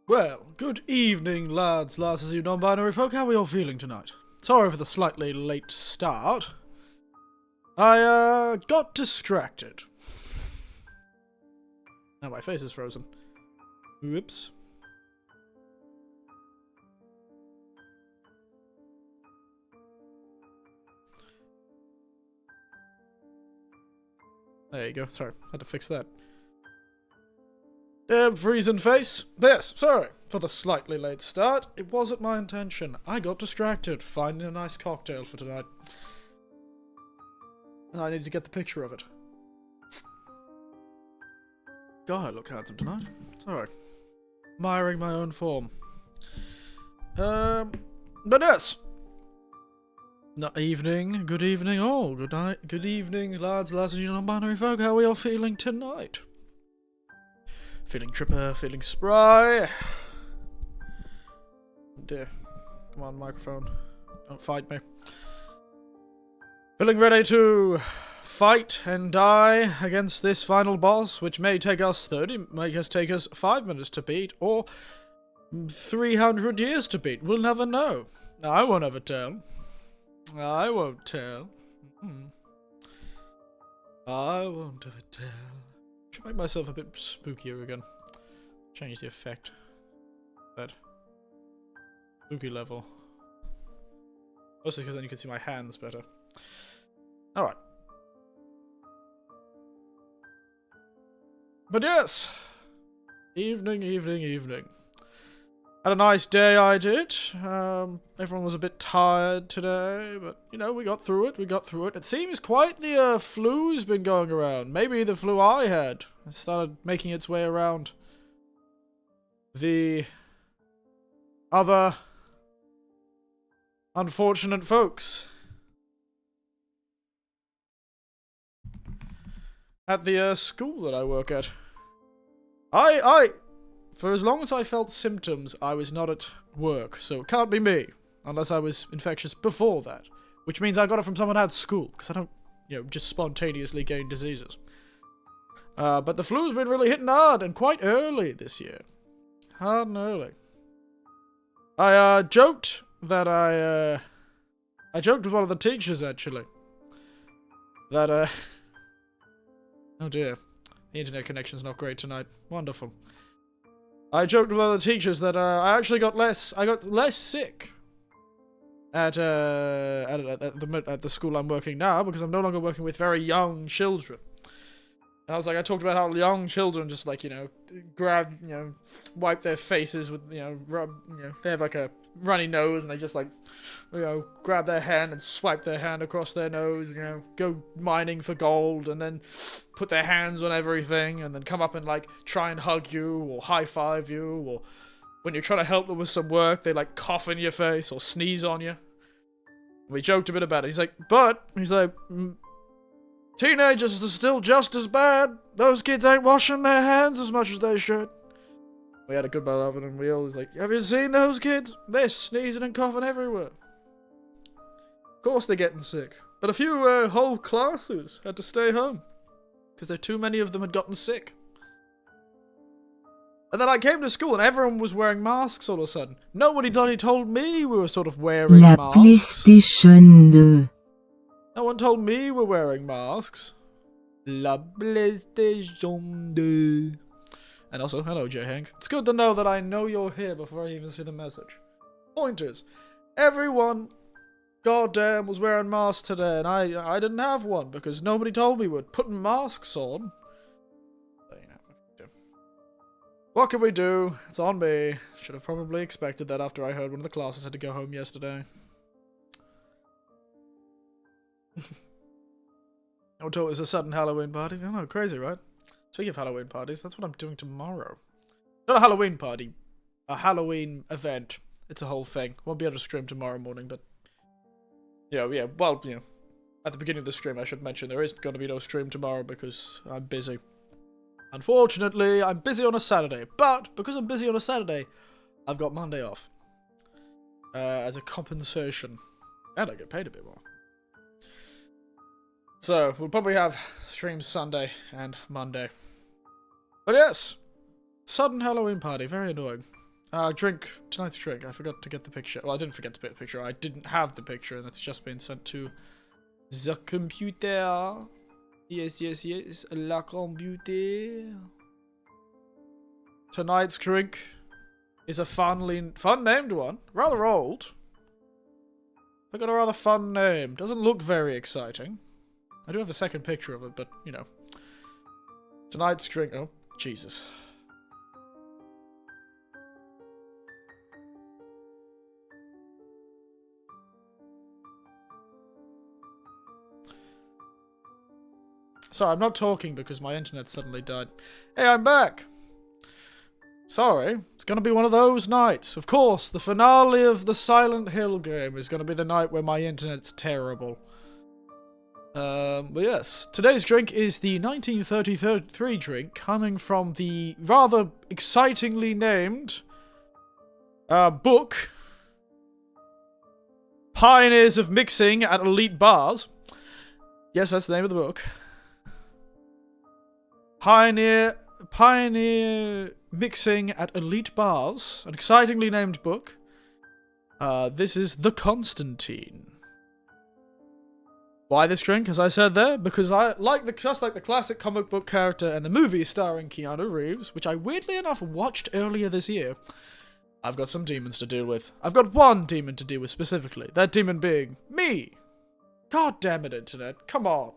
Well, good evening, lads, lasses, you non-binary folk. How are you all feeling tonight? Sorry for the slightly late start. I, got distracted. Now my face is frozen. Whoops. There you go. Sorry, had to fix that. Freezing face. Yes, sorry for the slightly late start. It wasn't my intention. I got distracted finding a nice cocktail for tonight. And I need to get the picture of it. God, I look handsome tonight. Sorry. Admiring my own form. But yes. Good evening all. Good night, good evening, lads, lasses, you non-binary folk. How are you all feeling tonight? Feeling tripper, feeling spry. Oh dear. Come on, microphone. Don't fight me. Feeling ready to fight and die against this final boss, which may take us 5 minutes to beat, or 300 years to beat. We'll never know. I won't ever tell. I won't tell. I won't ever tell. Should make myself a bit spookier again. Change the effect. That spooky level. Mostly because then you can see my hands better. Alright. But yes. Evening. Had a nice day, I did. Everyone was a bit tired today, but, you know, we got through it. It seems quite the flu's been going around. Maybe the flu I had. It started making its way around the other unfortunate folks at the school that I work at. For as long as I felt symptoms, I was not at work, so it can't be me, unless I was infectious before that. Which means I got it from someone at school, because I don't, you know, just spontaneously gain diseases. But the flu's been really hitting hard, and quite early this year. Hard and early. I joked that I joked with one of the teachers, actually. That, oh dear. The internet connection's not great tonight. Wonderful. I joked with other teachers that I got less sick at the school I'm working now, because I'm no longer working with very young children. And I talked about how young children just, like, you know, grab, you know, wipe their faces with, you know, rub, you know, they have like a runny nose and they just, like, you know, grab their hand and swipe their hand across their nose, you know, go mining for gold and then put their hands on everything and then come up and, like, try and hug you or high-five you, or when you're trying to help them with some work, they, like, cough in your face or sneeze on you. We joked a bit about it. He's like, teenagers are still just as bad. Those kids ain't washing their hands as much as they should. We had a good laugh and we always like, have you seen those kids? They're sneezing and coughing everywhere. Of course they're getting sick. But a few whole classes had to stay home, because too many of them had gotten sick. And then I came to school and everyone was wearing masks all of a sudden. Nobody bloody told me we were sort of wearing masks. PlayStation 2. No one told me we're wearing masks. La PlayStation 2. And also, hello, J. Hank. It's good to know that I know you're here before I even see the message. Point is, everyone, goddamn, was wearing masks today, and I didn't have one because nobody told me we're putting masks on. So, you know, what can we do? It's on me. Should have probably expected that after I heard one of the classes had to go home yesterday. Oh, it was a sudden Halloween party. I know, crazy, right? Speaking of Halloween parties, that's what I'm doing tomorrow. Not a Halloween party. A Halloween event. It's a whole thing. Won't be able to stream tomorrow morning, but... yeah, well, you know. At the beginning of the stream, I should mention there is going to be no stream tomorrow because I'm busy. Unfortunately, I'm busy on a Saturday. But, because I'm busy on a Saturday, I've got Monday off. As a compensation. And I get paid a bit more. So, we'll probably have streams Sunday and Monday. But yes, sudden Halloween party, very annoying. Drink. Tonight's drink. I forgot to get the picture. Well, I didn't forget to get the picture. I didn't have the picture, and it's just been sent to the computer. Yes, yes, yes. La computer. Tonight's drink is a fun named one. Rather old. I got a rather fun name. Doesn't look very exciting. I do have a second picture of it, but, you know. Tonight's drink... Oh, Jesus. Sorry, I'm not talking because my internet suddenly died. Hey, I'm back! Sorry, it's gonna be one of those nights. Of course, the finale of the Silent Hill game is gonna be the night where my internet's terrible. But yes, today's drink is the 1933 drink coming from the rather excitingly named book Pioneers of Mixing at Elite Bars. Yes, that's the name of the book. Pioneer Mixing at Elite Bars, an excitingly named book. This is The Constantine. Why this drink, as I said there? Because I just like the classic comic book character and the movie starring Keanu Reeves, which I weirdly enough watched earlier this year. I've got some demons to deal with. I've got one demon to deal with specifically. That demon being me. God damn it, internet. Come on.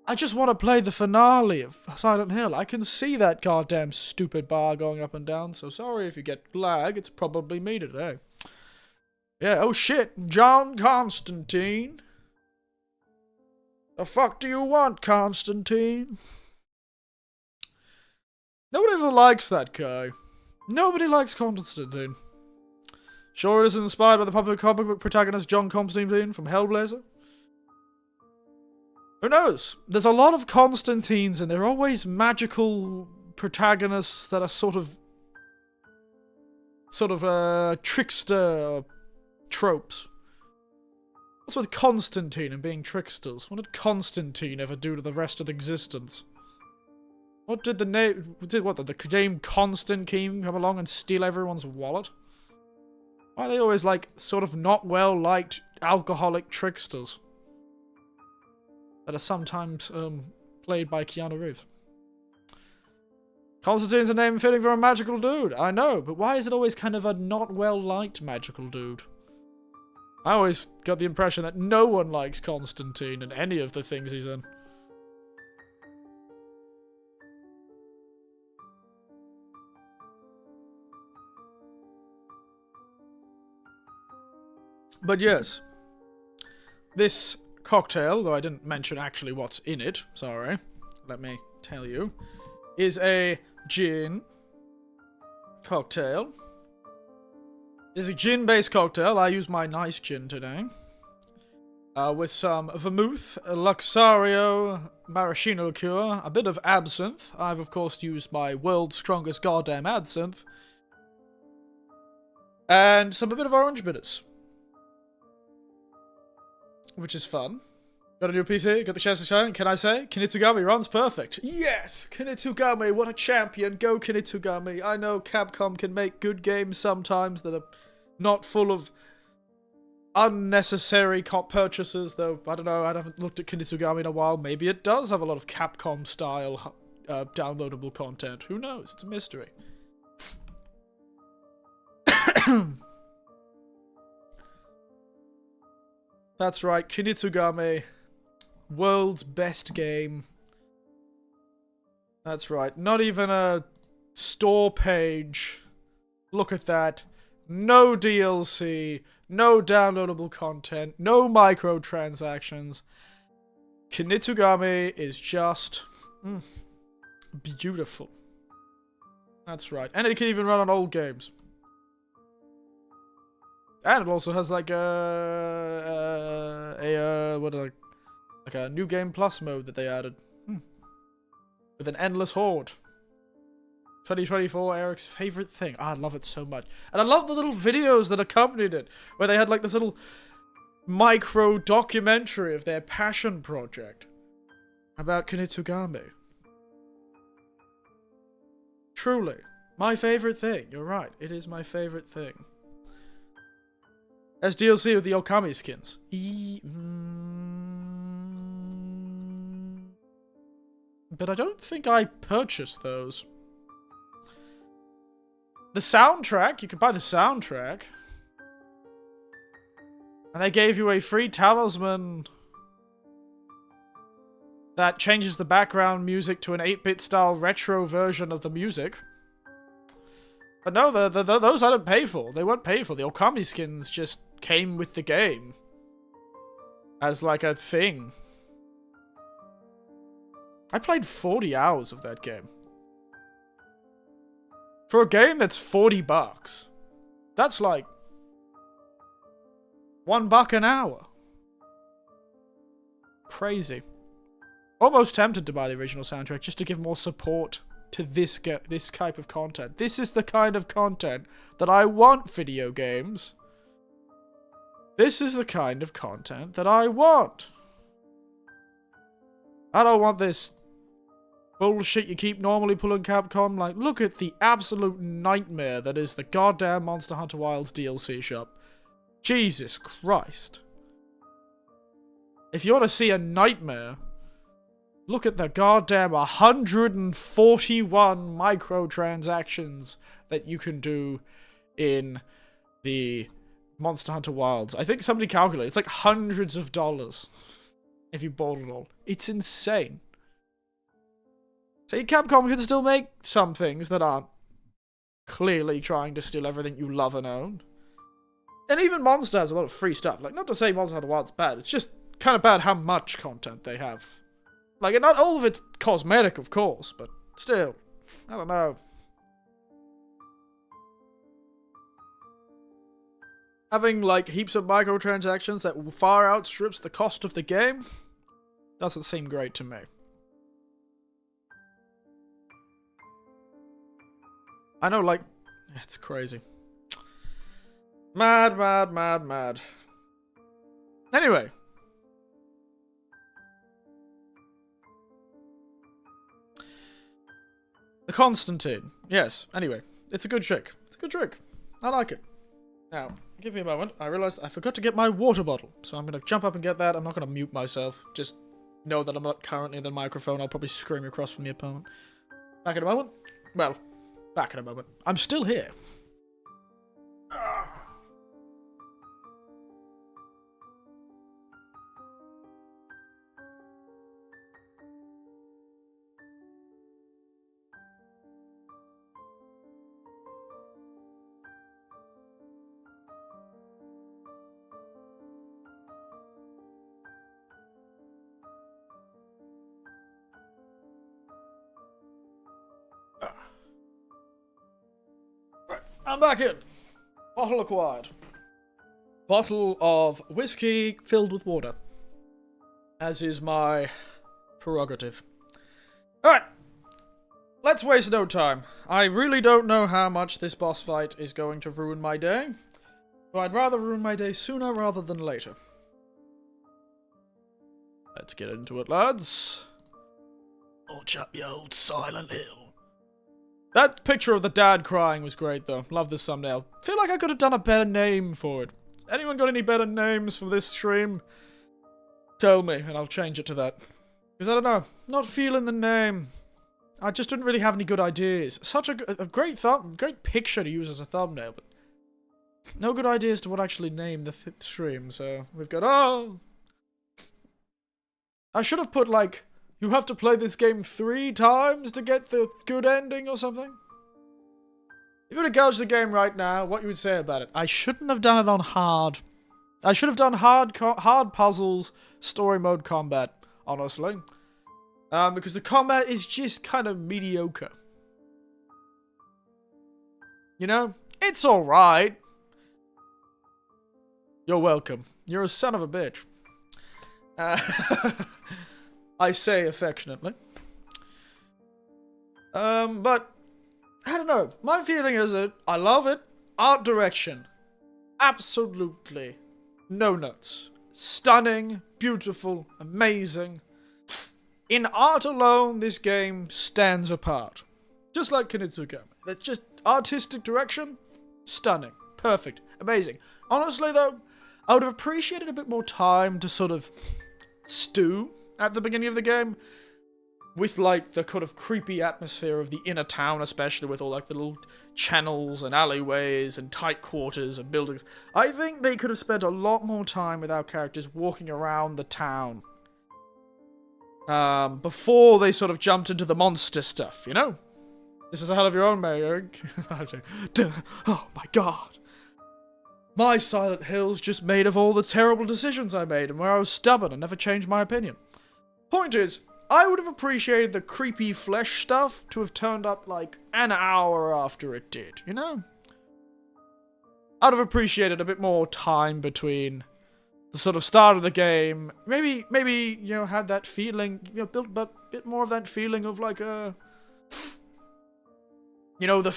I just want to play the finale of Silent Hill. I can see that goddamn stupid bar going up and down, so sorry if you get lag. It's probably me today. Yeah, oh shit. John Constantine. The fuck do you want, Constantine? Nobody ever likes that guy. Nobody likes Constantine. Sure it is inspired by the popular comic book protagonist John Constantine from Hellblazer? Who knows? There's a lot of Constantines and they're always magical protagonists that are sort of trickster tropes. What's with Constantine and being tricksters? What did Constantine ever do to the rest of existence? What did the name... the game Constantine come along and steal everyone's wallet? Why are they always, like, sort of not well-liked alcoholic tricksters? That are sometimes, played by Keanu Reeves. Constantine's a name fitting for a magical dude. I know, but why is it always kind of a not well-liked magical dude? I always got the impression that no one likes Constantine in any of the things he's in. But yes, this cocktail, though I didn't mention actually what's in it, sorry, let me tell you, is a gin cocktail. It is a gin-based cocktail. I use my nice gin today. With some vermouth, Luxario, maraschino liqueur, a bit of absinthe. I've, of course, used my world's strongest goddamn absinthe. And a bit of orange bitters. Which is fun. Got a new PC, got the chance to shine. Can I say? Kinitsugami runs perfect. Yes! Kinitsugami, what a champion. Go Kinitsugami. I know Capcom can make good games sometimes that are not full of unnecessary purchases, though, I don't know, I haven't looked at Kinitsugami in a while. Maybe it does have a lot of Capcom-style downloadable content. Who knows? It's a mystery. That's right, Kinitsugami. World's best game. That's right, not even a store page. Look at that. No DLC, no downloadable content, no microtransactions. Kinitsugami is just beautiful. That's right, and it can even run on old games. And it also has like a new game plus mode that they added. With an endless horde. 2024, Eric's favorite thing. I love it so much. And I love the little videos that accompanied it, where they had like this little micro documentary of their passion project about Kinitsugami. Truly, My favorite thing. You're right. It is my favorite thing. As DLC with the Okami skins. But I don't think I purchased those. The soundtrack. You could buy the soundtrack. And they gave you a free talisman that changes the background music to an 8-bit style retro version of the music. But no, those I didn't pay for. They weren't paid for. The Okami skins just came with the game. As like a thing. I played 40 hours of that game. For a game that's $40. That's like $1 an hour. Crazy. Almost tempted to buy the original soundtrack just to give more support to this type of content. This is the kind of content that I want video games. This is the kind of content that I want. I don't want this bullshit you keep normally pulling Capcom. Like, look at the absolute nightmare that is the goddamn Monster Hunter Wilds DLC shop. Jesus Christ. If you want to see a nightmare, look at the goddamn 141 microtransactions that you can do in the Monster Hunter Wilds. I think somebody calculated. It's like hundreds of dollars if you bought it all. It's insane. See, Capcom can still make some things that aren't clearly trying to steal everything you love and own. And even Monster has a lot of free stuff. Like, not to say Monster Hunter Wilds bad, it's just kind of bad how much content they have. Like, and not all of it's cosmetic, of course, but still, I don't know. Having, like, heaps of microtransactions that far outstrips the cost of the game doesn't seem great to me. I know, like, it's crazy. Mad, mad, mad, mad. Anyway. The Constantine. Yes, anyway. It's a good trick. It's a good trick. I like it. Now, give me a moment. I realized I forgot to get my water bottle. So I'm going to jump up and get that. I'm not going to mute myself. Just know that I'm not currently in the microphone. I'll probably scream across from the opponent. Back in a moment. Well, back in a moment. I'm still here. I'm back in. Bottle acquired. Bottle of whiskey filled with water. As is my prerogative. Alright. Let's waste no time. I really don't know how much this boss fight is going to ruin my day. So I'd rather ruin my day sooner rather than later. Let's get into it, lads. Launch up your old Silent Hill. That picture of the dad crying was great, though. Love this thumbnail. Feel like I could have done a better name for it. Anyone got any better names for this stream? Tell me, and I'll change it to that. Because I don't know. Not feeling the name. I just didn't really have any good ideas. Such a great picture to use as a thumbnail, but no good ideas to what actually name the stream. So we've got I should have put like, you have to play this game 3 times to get the good ending or something. If you were to gouge the game right now, what you would say about it? I shouldn't have done it on hard. I should have done hard puzzles, story mode combat, honestly. Because the combat is just kind of mediocre. You know? It's alright. You're welcome. You're a son of a bitch. I say affectionately. But, I don't know. My feeling is that I love it. Art direction. Absolutely. No nuts. Stunning, beautiful, amazing. In art alone, this game stands apart. Just like Kinezuka. That's just artistic direction, stunning. Perfect. Amazing. Honestly, though, I would have appreciated a bit more time to sort of stew at the beginning of the game with, like, the kind of creepy atmosphere of the inner town, especially with all, like, the little channels and alleyways and tight quarters and buildings. I think they could have spent a lot more time with our characters walking around the town before they sort of jumped into the monster stuff, you know? This is a hell of your own, Mayor. Oh my god. My Silent Hill's just made of all the terrible decisions I made and where I was stubborn and never changed my opinion. Point is, I would have appreciated the creepy flesh stuff to have turned up like an hour after it did, you know? I'd have appreciated a bit more time between the sort of start of the game. Maybe, you know, had that feeling, you know, built a bit more of that feeling of like a... You know, the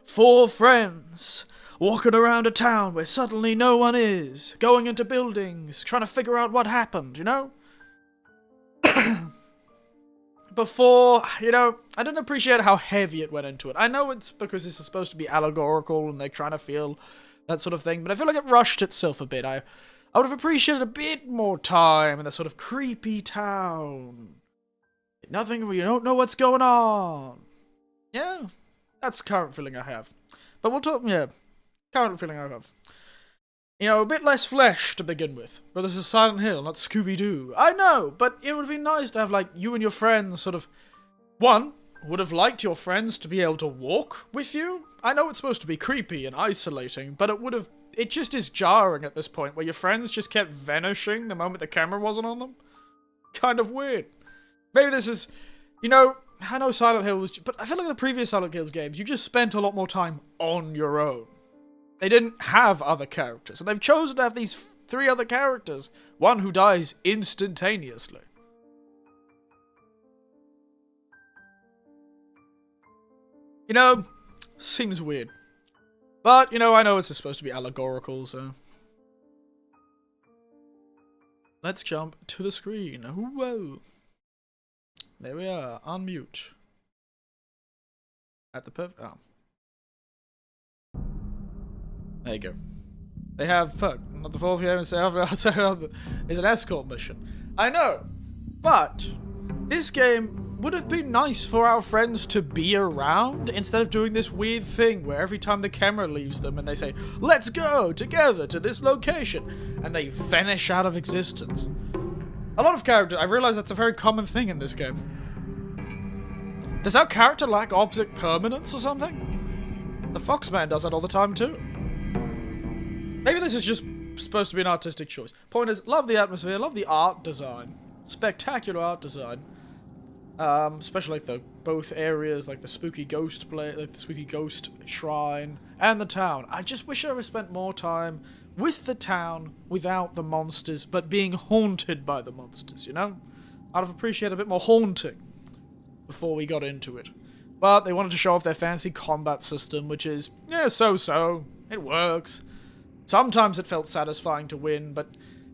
four friends walking around a town where suddenly no one is, going into buildings, trying to figure out what happened, you know? Before, you know, I didn't appreciate how heavy it went into it. I know it's because this is supposed to be allegorical and they're trying to feel that sort of thing, but I feel like it rushed itself a bit. I would have appreciated a bit more time in the sort of creepy town. Nothing, we don't know what's going on. Yeah, that's the current feeling I have. But we'll talk, yeah, current feeling I have. You know, a bit less flesh to begin with. But this is Silent Hill, not Scooby-Doo. I know, but it would be nice to have, like, you and your friends sort of... One, would have liked your friends to be able to walk with you. I know it's supposed to be creepy and isolating, but it would have... It just is jarring at this point, where your friends just kept vanishing the moment the camera wasn't on them. Kind of weird. Maybe this is... You know, I know Silent Hill was... But I feel like the previous Silent Hills games, you just spent a lot more time on your own. They didn't have other characters, and they've chosen to have these 3 other characters. One who dies instantaneously. You know, seems weird. But, you know, I know it's supposed to be allegorical, so... Let's jump to the screen. Whoa. There we are, unmute. At the oh. There you go. They have, fuck, not the 4th game, it's an escort mission. I know, but this game would have been nice for our friends to be around instead of doing this weird thing where every time the camera leaves them and they say, let's go together to this location, and they vanish out of existence. A lot of characters, I realize that's a very common thing in this game. Does our character lack object permanence or something? The Foxman does that all the time too. Maybe this is just supposed to be an artistic choice. Point is, love the atmosphere, love the art design. Spectacular art design. Especially like the both areas, like the spooky ghost shrine and the town. I just wish I would have spent more time with the town without the monsters, but being haunted by the monsters, you know? I'd have appreciated a bit more haunting before we got into it. But they wanted to show off their fancy combat system, which is, yeah, so-so. It works. Sometimes it felt satisfying to win, but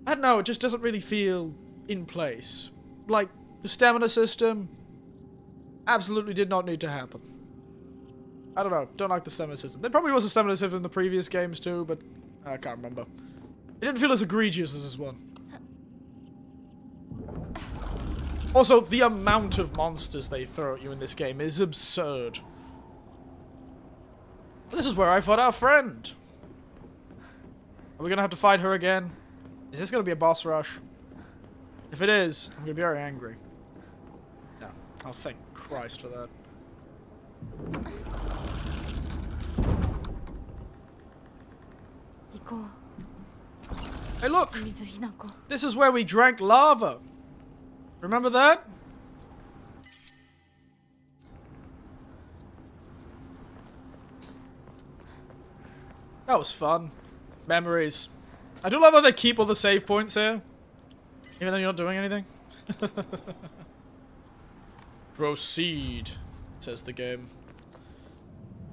I don't know, it just doesn't really feel in place. Like, the stamina system absolutely did not need to happen. I don't know, don't like the stamina system. There probably was a stamina system in the previous games too, but I can't remember. It didn't feel as egregious as this one. Also, the amount of monsters they throw at you in this game is absurd. This is where I fought our friend. Are we gonna have to fight her again? Is this gonna be a boss rush? If it is, I'm gonna be very angry. No. Oh, thank Christ for that. Hey, look! This is where we drank lava. Remember that? That was fun. Memories. I do love how they keep all the save points here. Even though you're not doing anything. Proceed, says the game.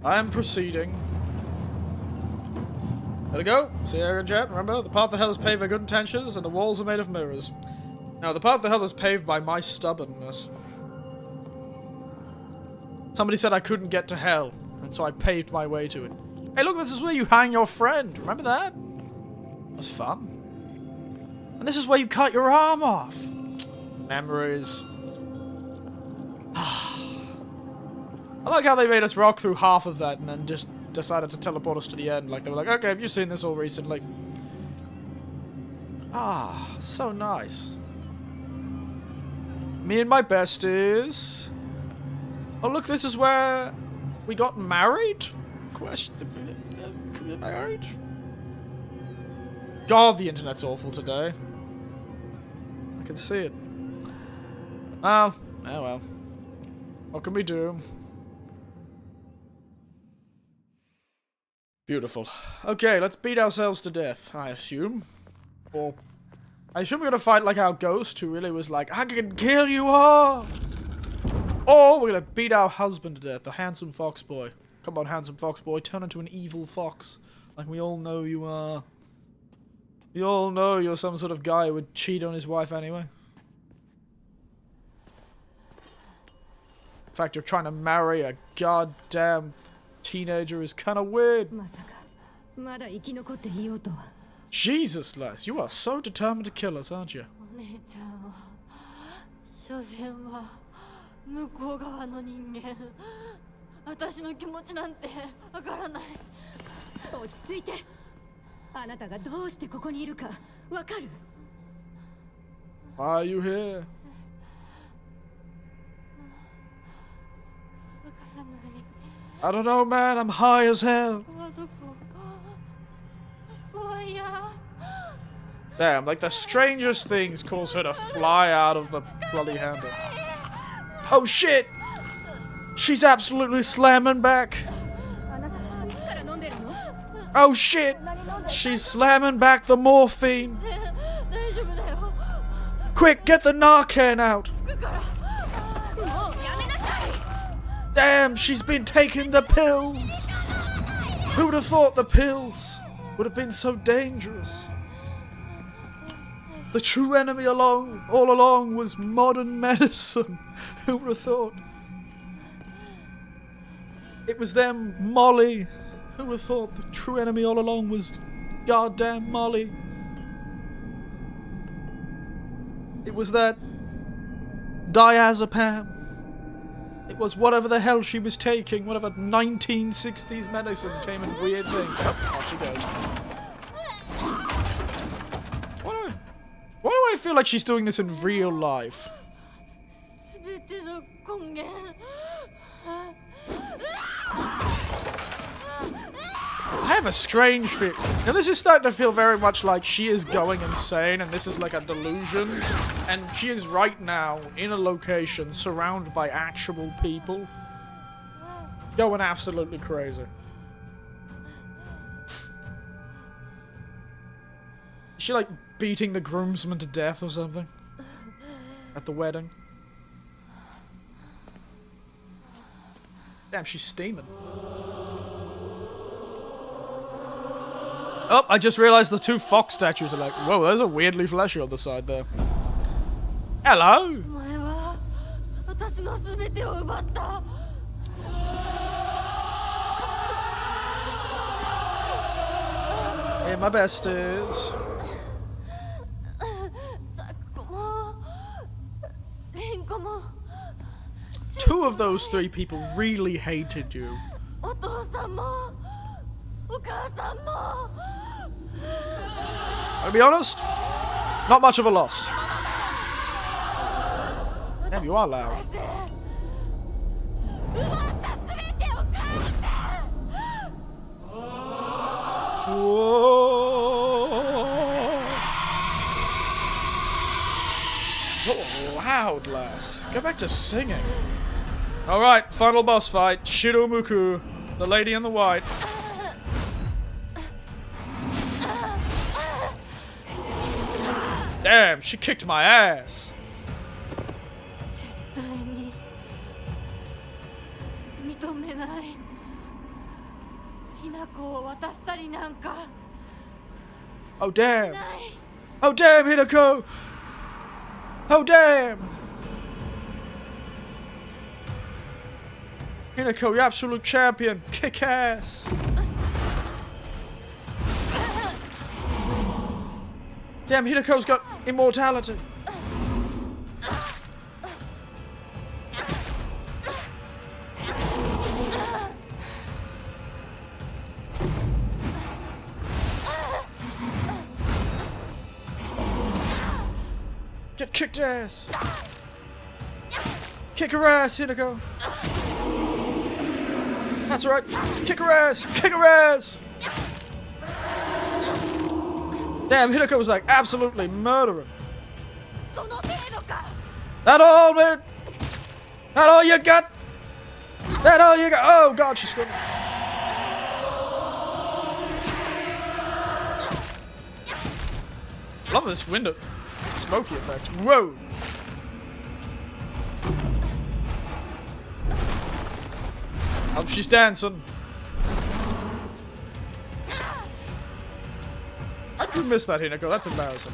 I am proceeding. There we go. See here in chat, remember? The path to hell is paved by good intentions, and the walls are made of mirrors. No, the path to hell is paved by my stubbornness. Somebody said I couldn't get to hell. And so I paved my way to it. Hey, look, this is where you hang your friend. Remember that? That was fun. And this is where you cut your arm off. Memories. I like how they made us rock through half of that and then just decided to teleport us to the end. Like, they were like, okay, have you seen this all recently? Ah, so nice. Me and my besties. Oh, look, this is where we got married? Married? God, the internet's awful today. I can see it. Well, oh well. What can we do? Beautiful. Okay, let's beat ourselves to death, I assume. Or I assume we're gonna fight like our ghost, who really was like, I can kill you all! Or we're gonna beat our husband to death, the handsome fox boy. Come on, handsome fox boy, turn into an evil fox. Like we all know you are. We all know you're some sort of guy who would cheat on his wife anyway. In fact, you're trying to marry a goddamn teenager is kind of weird. Jesus, lass, you are so determined to kill us, aren't you? Why are you here? I don't know, man. I'm high as hell. Damn, like the strangest things cause her to fly out of the bloody handle. Oh shit! She's absolutely slamming back. Oh shit! She's slamming back the morphine. Quick, get the Narcan out. Damn, she's been taking the pills! Who would have thought the pills would have been so dangerous? The true enemy all along was modern medicine. Who would have thought? It was them, Molly. Who would have thought the true enemy all along was goddamn Molly? It was that diazepam. It was whatever the hell she was taking, whatever 1960s medicine came in weird things. Oh, off she goes. Why do I feel like she's doing this in real life? I have a strange feeling. Now this is starting to feel very much like she is going insane and this is like a delusion. And she is right now in a location surrounded by actual people. Going absolutely crazy. Is she like beating the groomsman to death or something? At the wedding? Damn, she's steaming. Oh, I just realized the two fox statues are like, whoa, there's a weirdly fleshy on the side there. Hello? Hey, my besties. Two of those three people really hated you. I'll be honest, not much of a loss. Damn, you are loud. Whoa. You're loud, lass. Go back to singing. Alright, final boss fight. Shiromuku, the lady in the white. Damn, she kicked my ass. Oh damn. Oh damn, Hinako. Oh damn. Hinako, you absolute champion. Kick ass. Damn, Hinako's got immortality. Get kicked ass. Kick her ass, Hinako. That's right. Kick her ass. Kick her ass. Damn, Hinako was like absolutely murdering. That all, man? That all you got? That all you got? Oh god, she's screaming. Love this window. Smoky effect. Whoa. Oh, she's dancing. How'd you miss that, Hinako? That's embarrassing.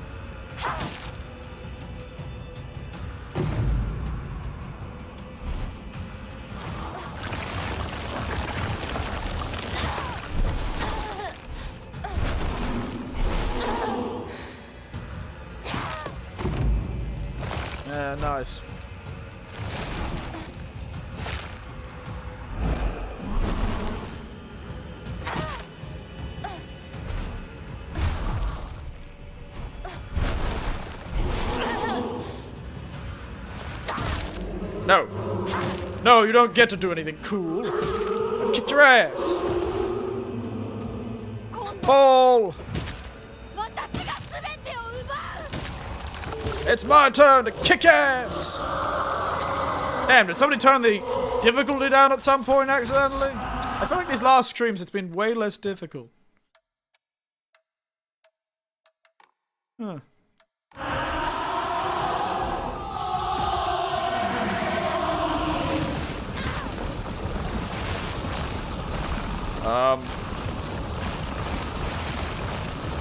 Yeah, nice. No. No, you don't get to do anything cool. I kicked your ass. Fall. It's my turn to kick ass. Damn, did somebody turn the difficulty down at some point accidentally? I feel like these last streams it's been way less difficult. Huh.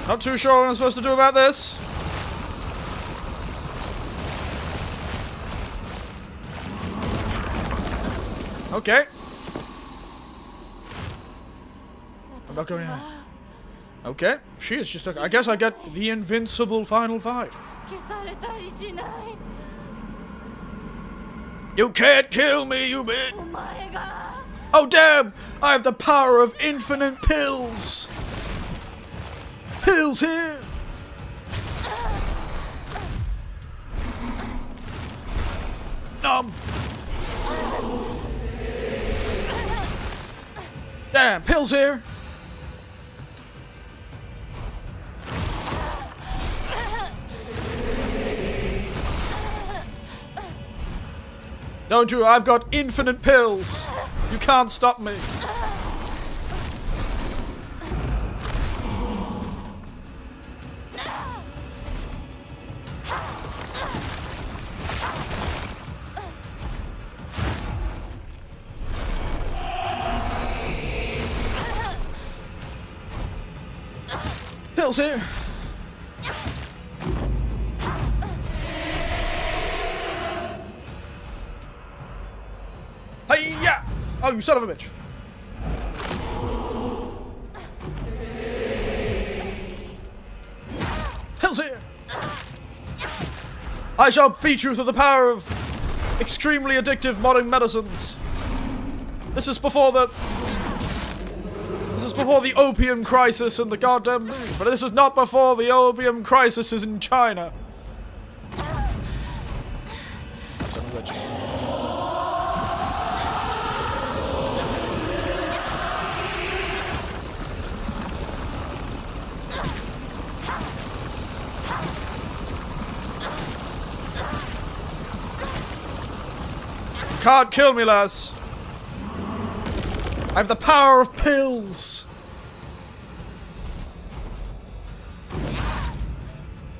Not too sure what I'm supposed to do about this. Okay. I'm not going in. Okay. She is just I guess I get the invincible final fight. You can't kill me, you bitch! Oh damn! I have the power of infinite pills! Pills here! Nom! Damn, pills here! Don't you? I've got infinite pills! You can't stop me! Pills here! Hi-ya! Oh, you son of a bitch! Pills here! I shall beat you through the power of extremely addictive modern medicines. This is before the opium crisis and the goddamn moon. But this is not before the opium crisis is in China. Son of a bitch. Can't kill me, lass. I have the power of pills.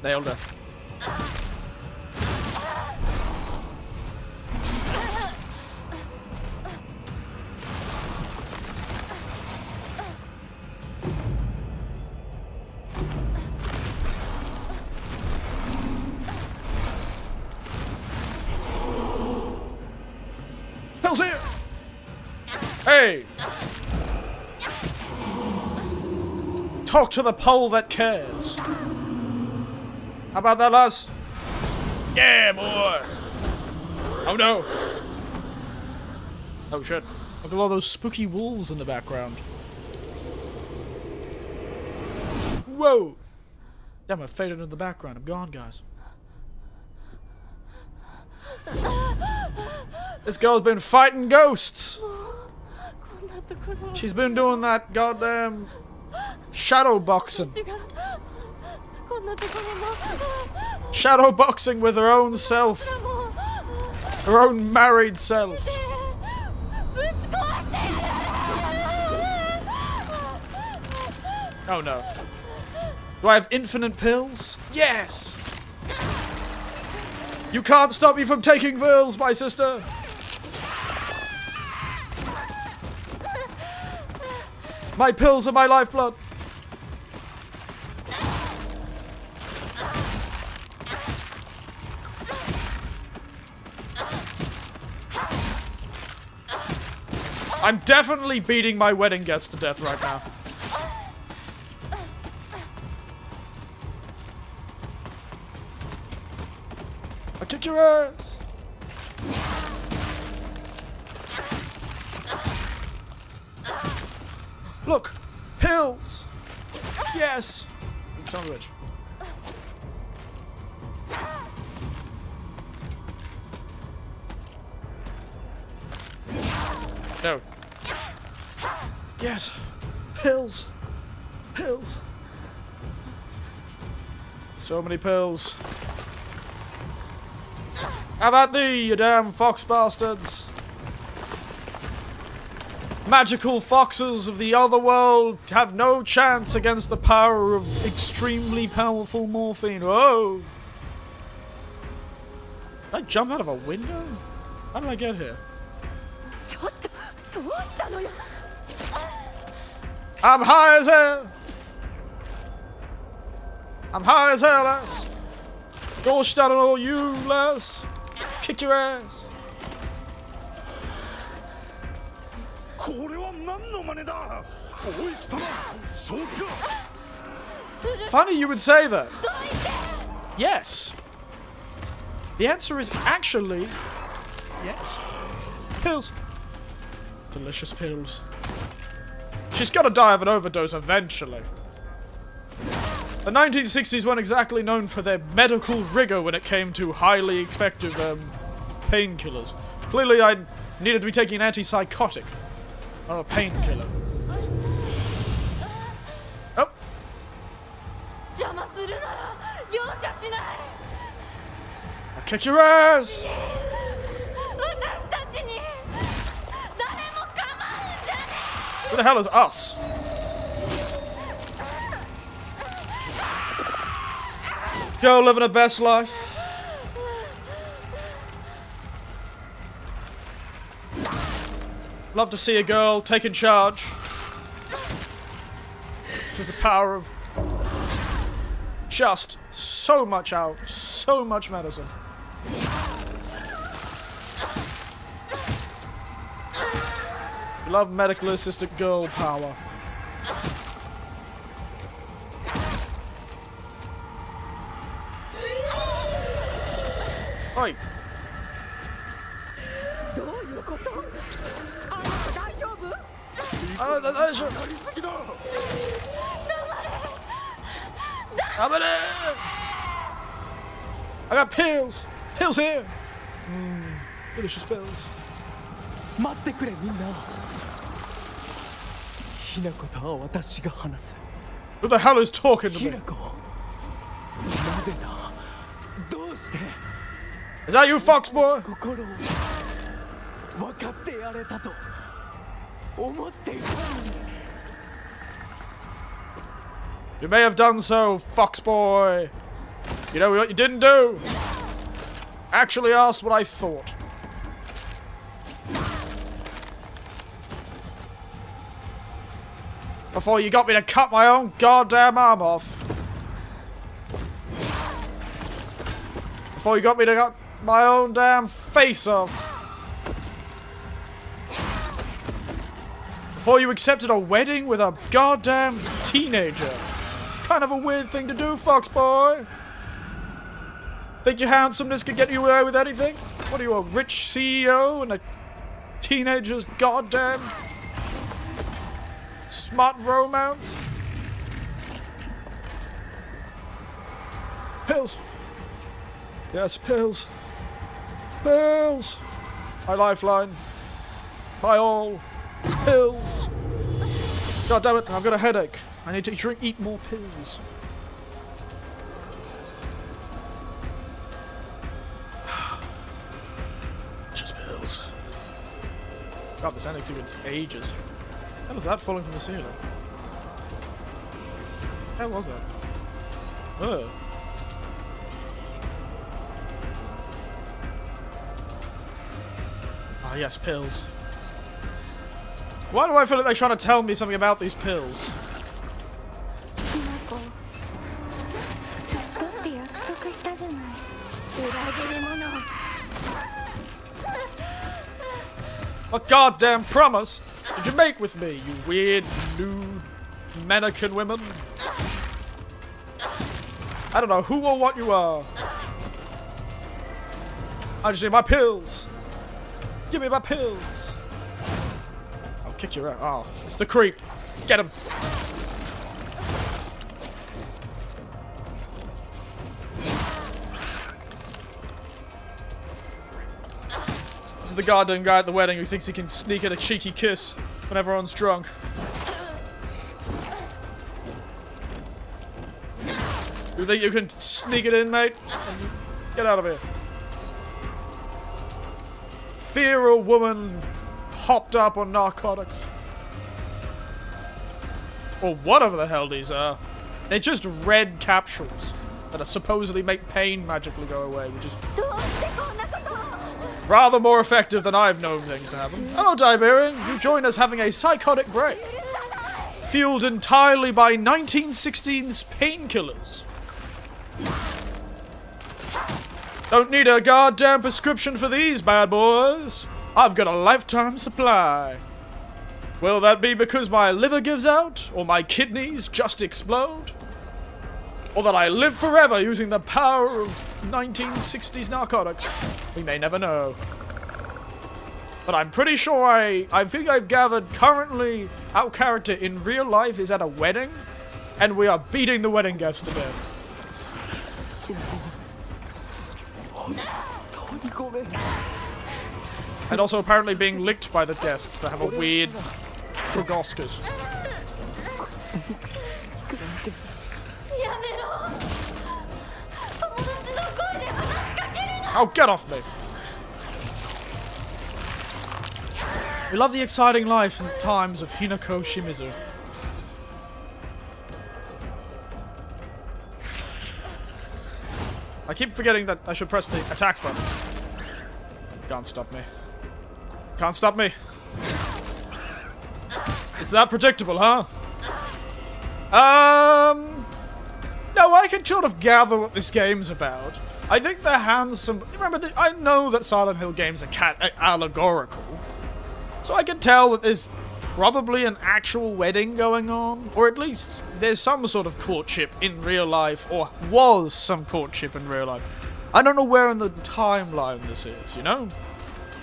Nailed her. Pills here. Hey! Talk to the pole that cares. How about that, lads? Yeah, boy! Oh no! Oh shit. Look at all those spooky wolves in the background. Whoa! Damn, I faded into the background. I'm gone, guys. This girl's been fighting ghosts! She's been doing that goddamn shadow boxing. Shadow boxing with her own self. Her own married self. Oh no. Do I have infinite pills? Yes! You can't stop me from taking pills, my sister! My pills are my lifeblood! I'm definitely beating my wedding guests to death right now. I'll kick your ass! Look! Pills! Yes! Son of a bitch. No. Yes! Pills! Pills! So many pills. How about thee, you damn fox bastards? Magical foxes of the other world have no chance against the power of extremely powerful morphine. Whoa! Did I jump out of a window? How did I get here? I'm high as hell! I'm high as hell, lass! Go stand on all you, lass! Kick your ass! Funny you would say that. Yes. The answer is actually yes. Pills. Delicious pills. She's gotta die of an overdose eventually. The 1960s weren't exactly known for their medical rigor when it came to highly effective painkillers. Clearly I needed to be taking an antipsychotic, not a painkiller. Oh! I'll kick your ass! Who the hell is us? Girl living her best life. Love to see a girl taking charge. With the power of just so much out, so much medicine. Love medically assisted girl power. Oi! I got pills! Pills here! Delicious pills. 待ってくれみんな。ひな子とは私が話す。 Who the hell is talking to ひ me? な子。なぜだ。どうして。 Is that you, Fox Boy? 心を分かってやれたと思っていたのに。 You may have done so, Fox Boy. You know what you didn't do? Actually asked what I thought. Before you got me to cut my own goddamn arm off. Before you got me to cut my own damn face off. Before you accepted a wedding with a goddamn teenager. Kind of a weird thing to do, Fox boy. Think your handsomeness could get you away with anything? What are you, a rich CEO and a teenager's goddamn smart romance? Pills. Yes, pills. Pills. My lifeline. My all. Pills. God damn it, I've got a headache. I need to eat more pills. Just pills. God, this annex took ages. How is that falling from the ceiling? How was that? Ugh. Ah, yes, pills. Why do I feel like they're trying to tell me something about these pills? What goddamn promise did you make with me, you weird, nude, mannequin women? I don't know who or what you are. I just need my pills. Give me my pills. I'll kick you out. Oh, it's the creep. Get him. This is the goddamn guy at the wedding who thinks he can sneak in a cheeky kiss when everyone's drunk. You think you can sneak it in, mate? Get out of here. Fear a woman hopped up on narcotics. Or whatever the hell these are. They're just red capsules that are supposedly make pain magically go away, which is rather more effective than I've known things to happen. Hello, Tiberian. You join us having a psychotic break. Fueled entirely by 1916's painkillers. Don't need a goddamn prescription for these bad boys. I've got a lifetime supply. Will that be because my liver gives out? Or my kidneys just explode? Or that I live forever using the power of 1960s narcotics? We may never know. But I'm pretty sure I think I've gathered currently our character in real life is at a wedding. And we are beating the wedding guests to death. And also apparently being licked by the guests that have a weird proboscis. Oh, get off me! We love the exciting life and times of Hinako Shimizu. I keep forgetting that I should press the attack button. Can't stop me. Can't stop me. It's that predictable, huh? No, I can sort of gather what this game's about. I think the handsome... Remember, I know that Silent Hill games are allegorical. So I can tell that there's probably an actual wedding going on. Or at least there's some sort of courtship in real life. Or was some courtship in real life. I don't know where in the timeline this is, you know?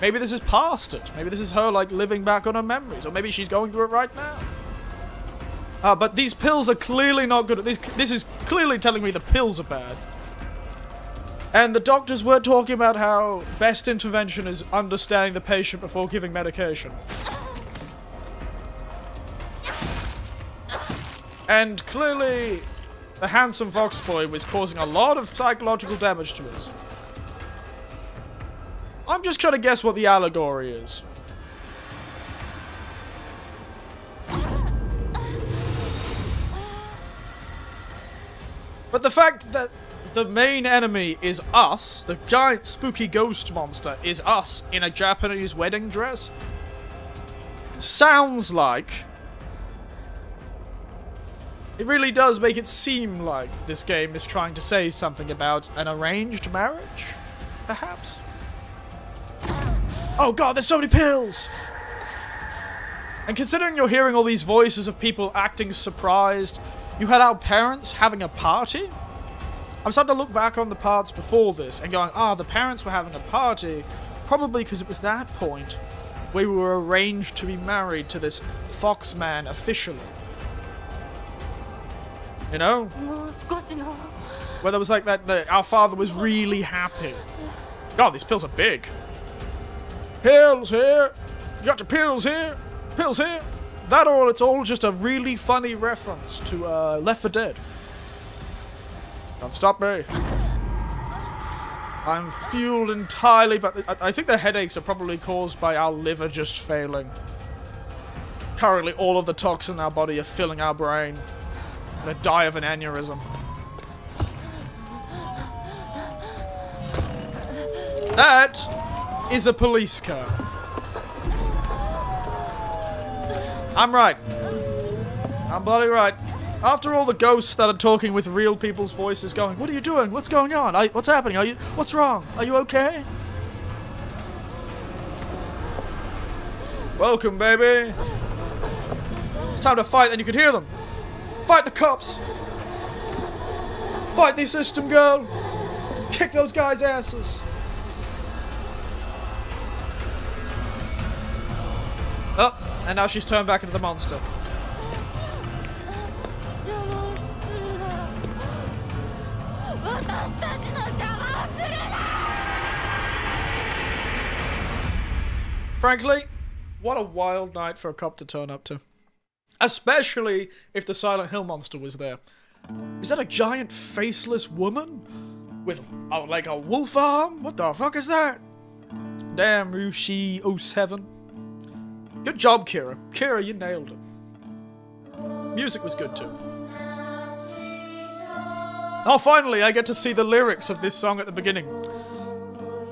Maybe this is past it. Maybe this is her, like, living back on her memories. Or maybe she's going through it right now. But these pills are clearly not good. This is clearly telling me the pills are bad. And the doctors were talking about how best intervention is understanding the patient before giving medication. And clearly, the handsome fox boy was causing a lot of psychological damage to us. I'm just trying to guess what the allegory is. But the fact that the main enemy is us, the giant spooky ghost monster is us in a Japanese wedding dress, sounds like... It really does make it seem like this game is trying to say something about an arranged marriage, perhaps? Oh god, there's so many pills! And considering you're hearing all these voices of people acting surprised, you had our parents having a party? I'm starting to look back on the parts before this and going, the parents were having a party, probably because it was that point where we were arranged to be married to this fox man officially. You know? Where there was like that, our father was really happy. God, these pills are big. Pills here. You got your pills here. Pills here. That or it's all just a really funny reference to Left 4 Dead. Don't stop me. I'm fueled entirely, but I think the headaches are probably caused by our liver just failing. Currently, all of the toxins in our body are filling our brain. I'm gonna die of an aneurysm. That is a police car. I'm right. I'm bloody right. After all the ghosts that are talking with real people's voices going, what are you doing? What's going on? What's happening? What's wrong? Are you okay? Welcome, baby. It's time to fight, and you can hear them. Fight the cops. Fight the system, girl. Kick those guys' asses. Oh, and now she's turned back into the monster. Frankly, what a wild night for a cop to turn up to. Especially if the Silent Hill monster was there. Is that a giant faceless woman? With, like a wolf arm? What the fuck is that? Damn, Rushi 07. Good job, Kira. Kira, you nailed it. Music was good too. Oh, finally, I get to see the lyrics of this song at the beginning.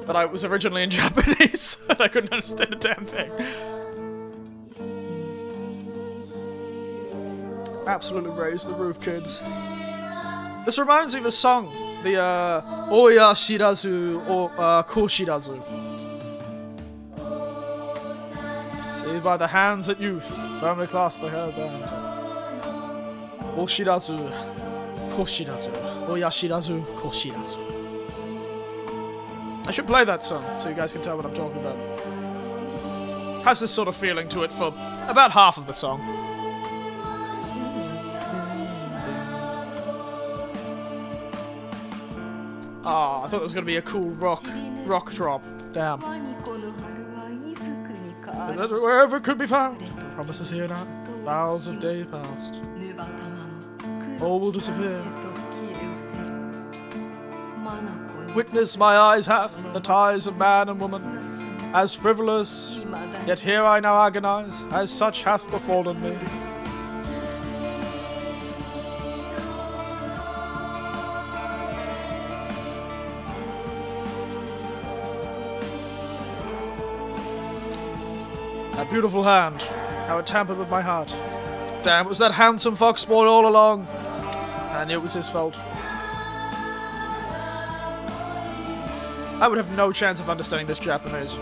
But I was originally in Japanese, and I couldn't understand a damn thing. Absolutely raise the roof, kids. This reminds me of a song, the Oya Shirazu or Ko Shirazu. Saved by the hands at youth, firmly clasp the hair band. O Shirazu, Ko Shirazu, Oya Shirazu, Ko Shirazu. I should play that song so you guys can tell what I'm talking about. Has this sort of feeling to it for about half of the song. Ah, I thought there was going to be a cool rock drop. Damn. Is that wherever it could be found? Promises here now. Vows of days past. All will disappear. Witness my eyes hath the ties of man and woman, as frivolous, yet here I now agonize, as such hath befallen me. That beautiful hand, how it tampered with my heart. Damn, it was that handsome fox boy all along. I knew it was his fault. I would have no chance of understanding this Japanese.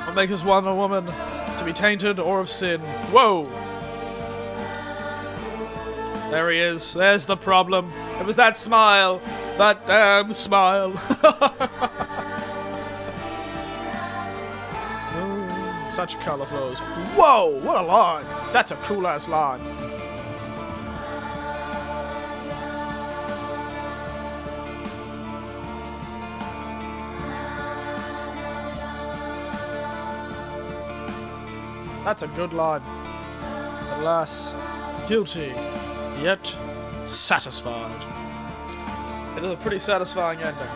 What makes one a woman? To be tainted or of sin. Whoa! There he is. There's the problem. It was that smile. That damn smile. Such color flows. Whoa! What a line! That's a cool ass line. That's a good line. Alas, guilty, yet satisfied. It is a pretty satisfying ending.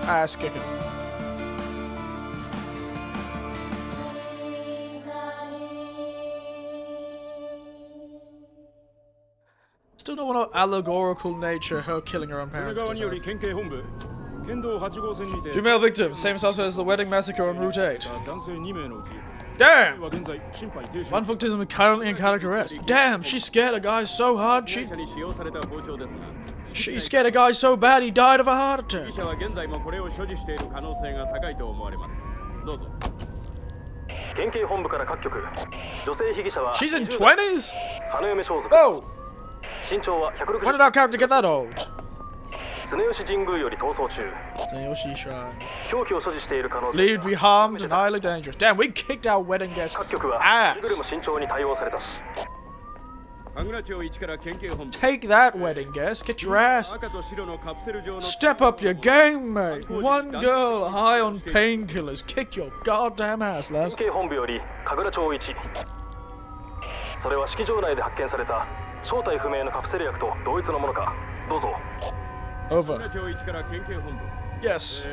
Ass kicking. Still don't know what allegorical nature her killing her own parents does have. Two male victims, same suspect as the wedding massacre on Route 8. Damn! One victim is currently in cardiac arrest. Damn, she scared a guy so hard she... She scared a guy so bad he died of a heart 被 attack. 疑者は現在もこれを所持している可能性が高いと思われます。どうぞ。県警本部から各局、女性被疑者は She's in 20代 20s? 花嫁装束、 Oh, 身長は when did our character get that old? 常吉神宮より逃走中、 Tsuneyoshi Shrine. 凶器を所持している可能性 Lead be harmed and highly dangerous. Damn, we kicked our wedding 各 guests 局はくれぐれ ass. も慎重に対応されたし、神楽町1から県警本部。 Take that, wedding guest. Get your ass. 赤と白のカプセル状の Step up your game, mate. One girl high on painkillers kicked your goddamn ass, 県 lads. 警本部より神楽町1。それは式場内で発見された正体不明のカプセル薬と同一のものか。どうぞ。神 Over. 楽町1から県警本部。 Yes.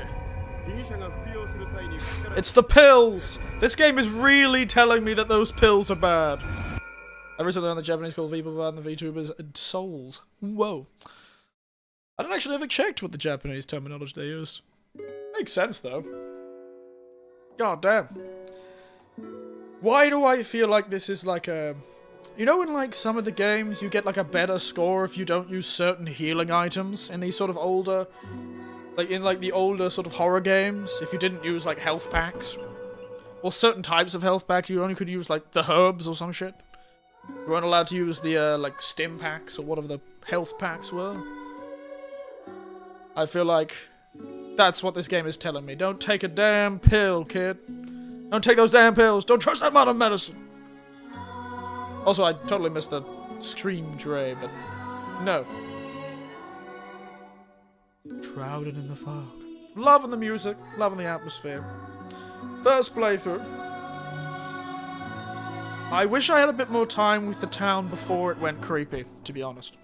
被疑者が服用する際に It's the pills. This game is really telling me that those pills are bad. I recently learned the Japanese called Vtuber and the Vtubers souls. Whoa. I don't actually ever checked what the Japanese terminology they used. Makes sense though. God damn. Why do I feel like this is like a... You know in like some of the games you get like a better score if you don't use certain healing items in these sort of older... Like in like the older sort of horror games, if you didn't use like health packs. Or certain types of health packs, you only could use like the herbs or some shit. You weren't allowed to use the like stim packs or whatever the health packs were. I feel like that's what this game is telling me. Don't take a damn pill, kid. Don't take those damn pills. Don't trust that modern medicine. Also, I totally missed the Scream Dre, but no. Shrouded in the fog. Loving the music, loving the atmosphere. First playthrough. I wish I had a bit more time with the town before it went creepy, to be honest.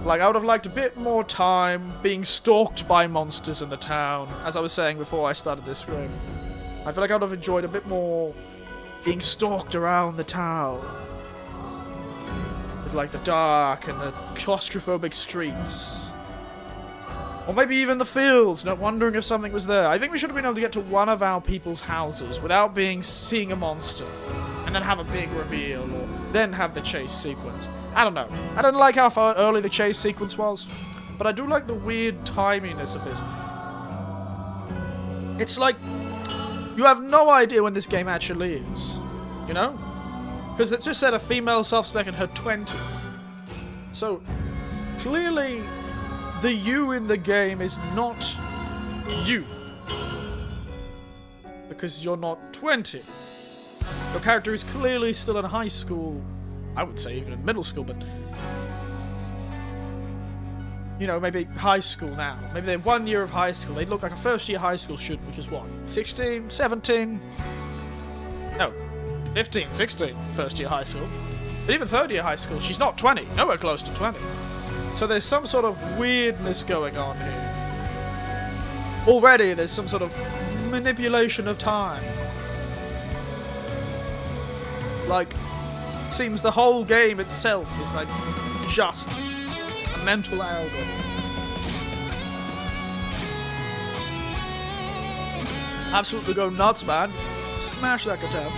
Like, I would have liked a bit more time being stalked by monsters in the town, as I was saying before I started this stream. I feel like I would have enjoyed a bit more being stalked around the town. With, like, the dark and the claustrophobic streets. Or maybe even the fields, not wondering if something was there. I think we should have been able to get to one of our people's houses without seeing a monster. And then have a big reveal, or then have the chase sequence. I don't know. I don't like how far early the chase sequence was. But I do like the weird timiness of this. It's like, you have no idea when this game actually is. You know? Because it just said a female suspect in her 20s. So, clearly... the you in the game is not you. Because you're not 20. Your character is clearly still in high school. I would say even in middle school, but... You know, maybe high school now. Maybe they're 1 year of high school. They look like a first year high school student, which is what? 16? 17? No. 15, 16. First year high school. But even third year high school, she's not 20. Nowhere close to 20. So there's some sort of weirdness going on here. Already there's some sort of manipulation of time. Like, seems the whole game itself is like just a mental algorithm. Absolutely go nuts, man. Smash that guitar.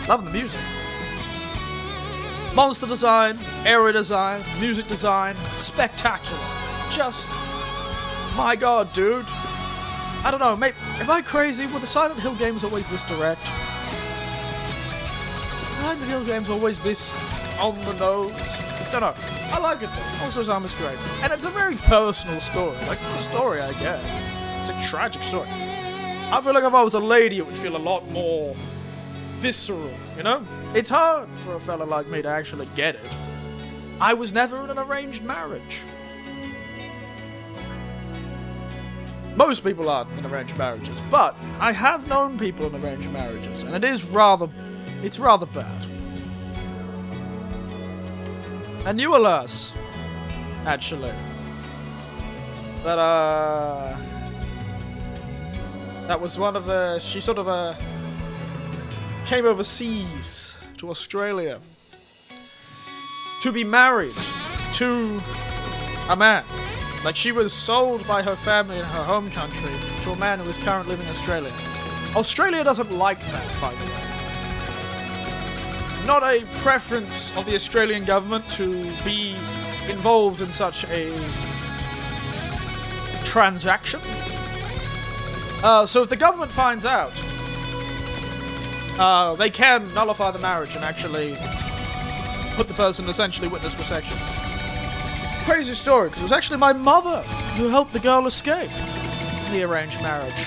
Loving the music. Monster design, area design, music design, spectacular. Just, my god, dude. I don't know, mate, am I crazy? Were the Silent Hill games always this direct? Silent Hill games always this on the nose? Don't know. I like it though. Also, Zama's great. And it's a very personal story. Like, the story I get. It's a tragic story. I feel like if I was a lady, it would feel a lot more visceral, you know? It's hard for a fella like me to actually get it. I was never in an arranged marriage. Most people aren't in arranged marriages, but I have known people in arranged marriages, and it's rather bad. I knew a lass, actually, that was one of the, she sort of came overseas to Australia to be married to a man. Like, she was sold by her family in her home country to a man who is currently living in Australia. Australia doesn't like that, by the way. not a preference of the Australian government to be involved in such a transaction. So if the government finds out, they can nullify the marriage and actually put the person in essentially witness protection. Crazy story, because it was actually my mother who helped the girl escape the arranged marriage.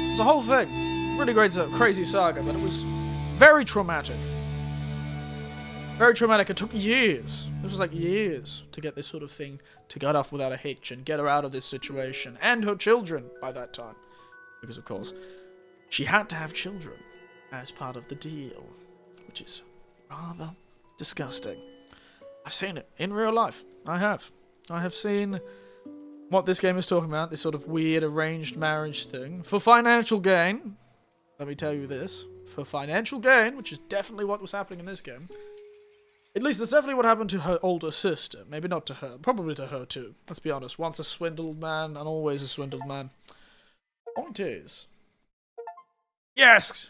It was a whole thing. Really great, crazy saga, but it was very traumatic. Very traumatic. It took years. This was like years to get this sort of thing to get off without a hitch and get her out of this situation. And her children by that time. Because, of course, she had to have children as part of the deal. Which is rather disgusting. I've seen it in real life. I have. I have seen what this game is talking about. This sort of weird arranged marriage thing. For financial gain. Let me tell you this. For financial gain, which is definitely what was happening in this game. At least that's definitely what happened to her older sister. Maybe not to her. Probably to her too. Let's be honest. Once a swindled man and always a swindled man. Point is... Yes!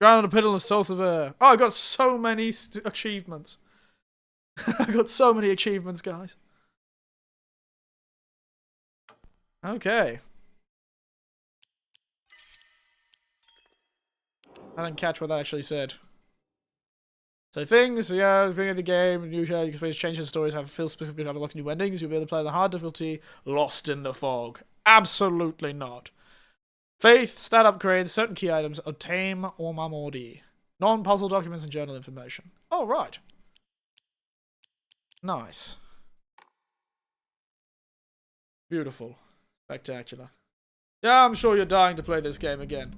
Ground on a pitiless south of air. Oh, I got so many achievements. I got so many achievements, guys. Okay. I didn't catch what that actually said. So things, yeah, at the beginning of the game, you can change the stories, have feel specifically how to unlock new endings, you'll be able to play on the hard difficulty, Lost in the Fog. Absolutely not. Faith, stat upgrades, certain key items, obtain or mamordi. Non-puzzle documents and journal information. Oh, right. Nice. Beautiful. Spectacular. Yeah, I'm sure you're dying to play this game again.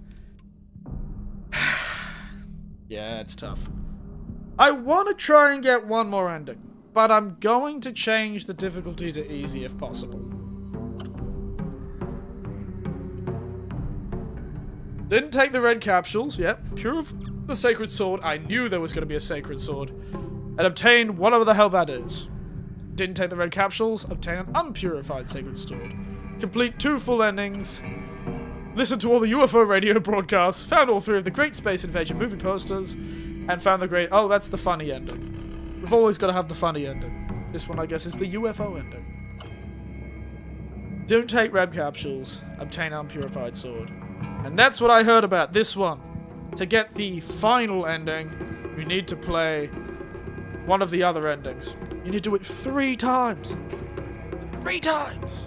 Yeah, it's tough. I want to try and get one more ending, but I'm going to change the difficulty to easy if possible. Didn't take the red capsules, yep. Pure of the sacred sword. I knew there was going to be a sacred sword. And obtain whatever the hell that is. Didn't take the red capsules. Obtain an unpurified sacred sword. Complete 2 full endings. Listen to all the UFO radio broadcasts. Found all 3 of the Great Space Invasion movie posters. And found the great... Oh, that's the funny ending. We've always got to have the funny ending. This one, I guess, is the UFO ending. Don't take red capsules. Obtain unpurified sword. And that's what I heard about this one. To get the final ending, you need to play one of the other endings. You need to do it 3 times. 3 times!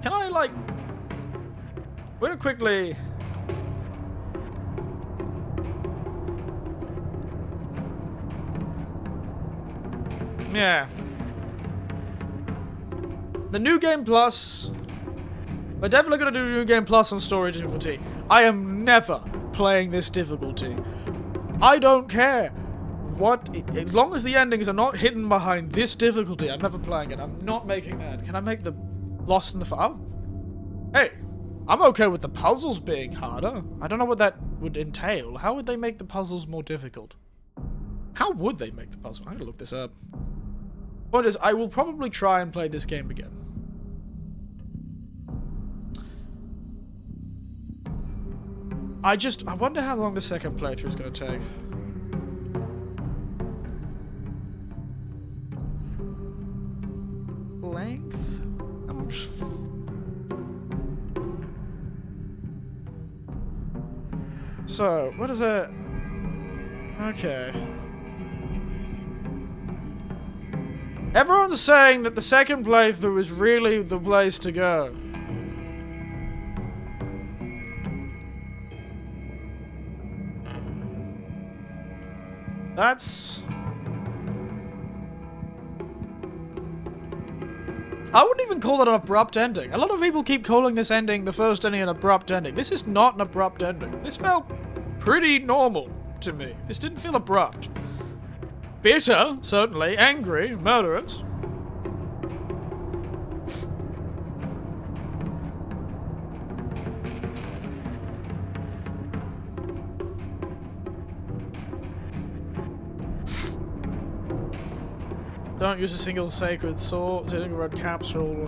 Can I, like... Really quickly... Yeah. The New Game Plus... We're definitely going to do New Game Plus on story difficulty. I am never playing this difficulty. I don't care what... As long as the endings are not hidden behind this difficulty, I'm never playing it. I'm not making that. Can I make the Lost in the... Oh. Hey. I'm okay with the puzzles being harder. I don't know what that would entail. How would they make the puzzles more difficult? How would they make the puzzle? I'm going to look this up. Point is, I will probably try and play this game again. I wonder how long the second playthrough is going to take. Length? So, what is it? Okay. Everyone's saying that the second playthrough is really the place to go. That's... I wouldn't even call that an abrupt ending. A lot of people keep calling this ending, the first ending, an abrupt ending. This is not an abrupt ending. This felt pretty normal to me. This didn't feel abrupt. Bitter, certainly. Angry, murderous. Don't use a single sacred sword, taking a red capsule.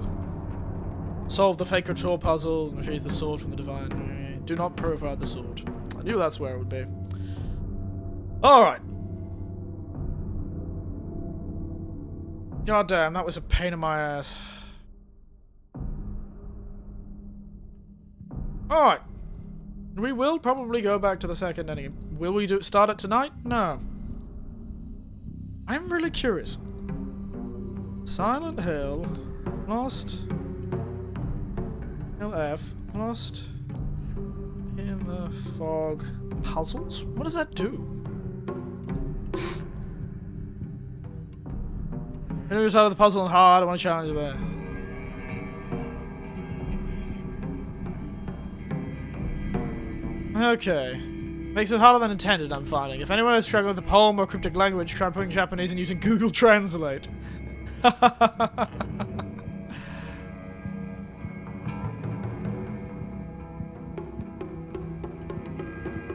Solve the sacred sword puzzle and retrieve the sword from the divine. Do not purify the sword. I knew that's where it would be. Alright. God damn, that was a pain in my ass. Alright. We will probably go back to the second ending. Will we start it tonight? No. I'm really curious. Silent Hill. Lost. LF. Lost in the fog. Puzzles? What does that do? Enemy side of the puzzle and hard. I want to challenge a bit. Okay. Makes it harder than intended, I'm finding. If anyone is struggling with the poem or cryptic language, try putting Japanese and using Google Translate.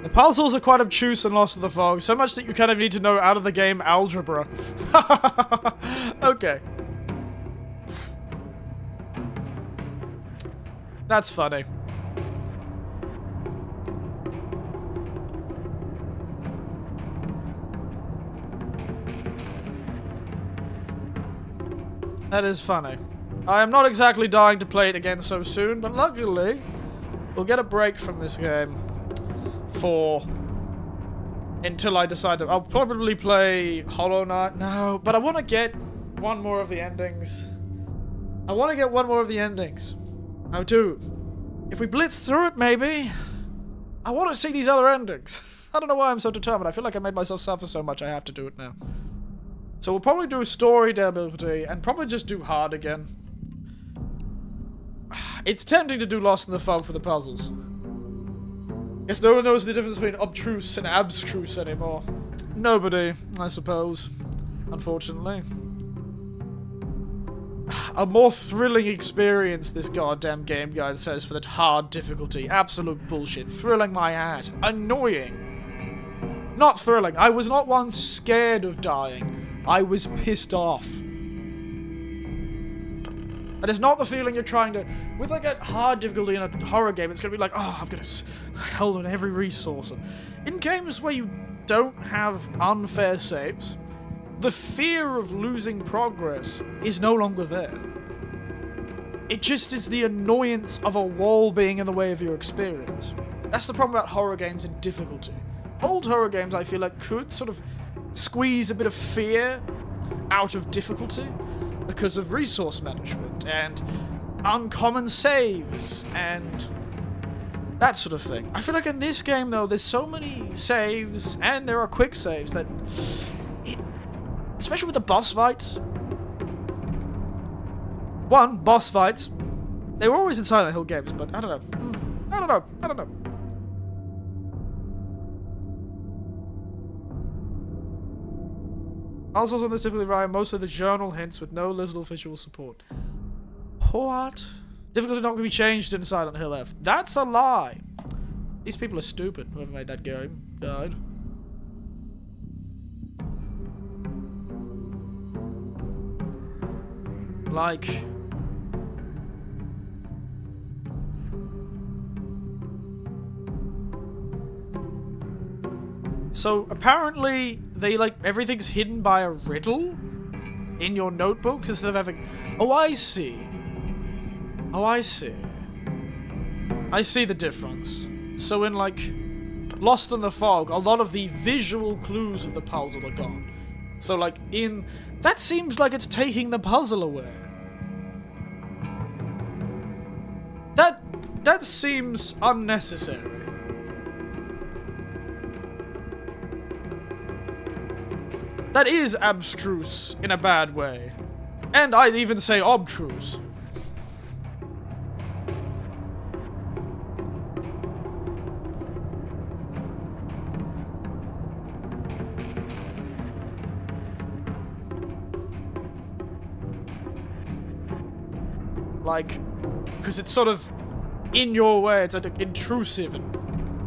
The puzzles are quite obtuse and lost in the fog, so much that you kind of need to know out of the game algebra. Okay. That's funny. That is funny. I am not exactly dying to play it again so soon, but luckily, we'll get a break from this game until I decide to. I'll probably play Hollow Knight now, but I want to get one more of the endings. I do. If we blitz through it, maybe. I want to see these other endings. I don't know why I'm so determined. I feel like I made myself suffer so much I have to do it now. So we'll probably do story difficulty and probably just do hard again. It's tempting to do Lost in the Fog for the puzzles. Guess no one knows the difference between obtruse and abstruse anymore. Nobody, I suppose. Unfortunately. A more thrilling experience, this goddamn game guide says, for that hard difficulty. Absolute bullshit. Thrilling my ass. Annoying. Not thrilling. I was not once scared of dying. I was pissed off. That is not the feeling you're trying to... With like a hard difficulty in a horror game, it's going to be like, oh, I've got to hold on every resource. In games where you don't have unfair saves, the fear of losing progress is no longer there. It just is the annoyance of a wall being in the way of your experience. That's the problem about horror games and difficulty. Old horror games, I feel like, could sort of squeeze a bit of fear out of difficulty because of resource management and uncommon saves and that sort of thing. I feel like in this game, though, there's so many saves and there are quick saves that especially with the boss fights. Boss fights. They were always in Silent Hill games, but I don't know. I don't know. Also on this difficulty variety, mostly the journal hints with no little visual support. What? Difficulty not going to be changed in Silent Hill F. That's a lie. These people are stupid, whoever made that game guide. Like... So, apparently, everything's hidden by a riddle in your notebook instead of having... Oh, I see. I see the difference. So in, Lost in the Fog, a lot of the visual clues of the puzzle are gone. So, that seems like it's taking the puzzle away. That seems unnecessary. That is abstruse in a bad way. And I'd even say obtruse. Because it's sort of in your way, it's intrusive and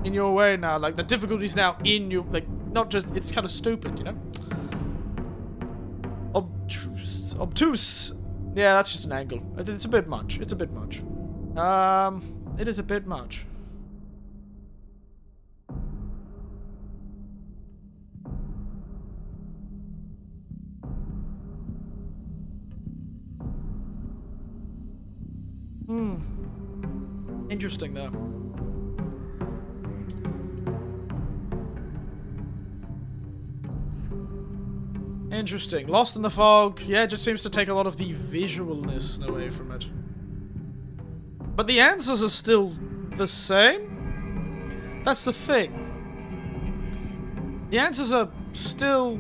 in your way now. The difficulty's now in you, not just, it's kind of stupid, you know? Obtuse. Yeah, that's just an angle. It's a bit much. It is a bit much. Interesting, though. Interesting. Lost in the Fog. Yeah, it just seems to take a lot of the visualness away from it. But the answers are still the same? That's the thing. The answers are still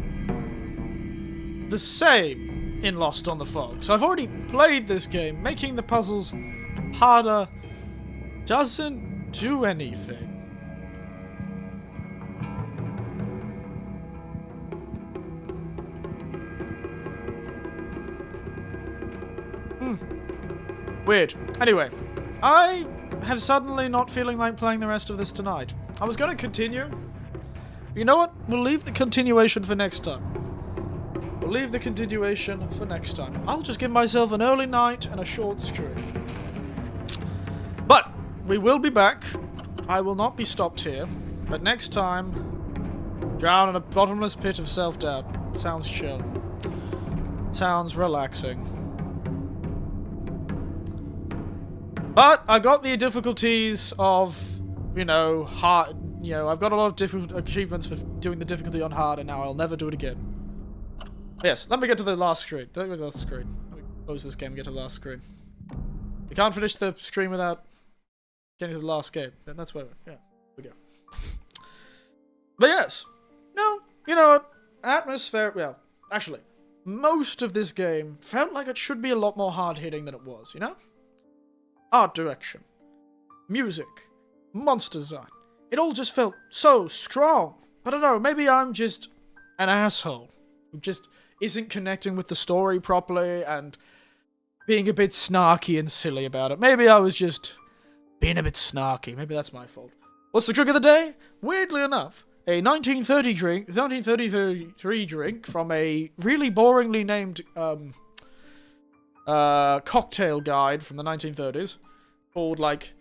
the same in Lost on the Fog. So I've already played this game. Making the puzzles harder doesn't do anything. Weird. Anyway, I have suddenly not feeling like playing the rest of this tonight. I was going to continue. You know what? We'll leave the continuation for next time. We'll leave the continuation for next time. I'll just give myself an early night and a short stream. But we will be back. I will not be stopped here. But next time, drown in a bottomless pit of self-doubt. Sounds chill. Sounds relaxing. But I got the difficulties of, you know, hard. You know, I've got a lot of difficult achievements for doing the difficulty on hard, and now I'll never do it again. Yes, let me get to the last screen. Let me get to the last screen. Let me close this game and get to the last screen. You can't finish the screen without getting to the last game. And that's where, yeah, we go. But yes, no, you know what? Atmosphere, well, actually, most of this game felt like it should be a lot more hard-hitting than it was, you know? Art direction, music, monster design. It all just felt so strong. I don't know, maybe I'm just an asshole who just isn't connecting with the story properly and being a bit snarky and silly about it. Maybe I was just being a bit snarky. Maybe that's my fault. What's the drink of the day? Weirdly enough, a 1933 drink from a really boringly named cocktail guide from the 1930s called, like,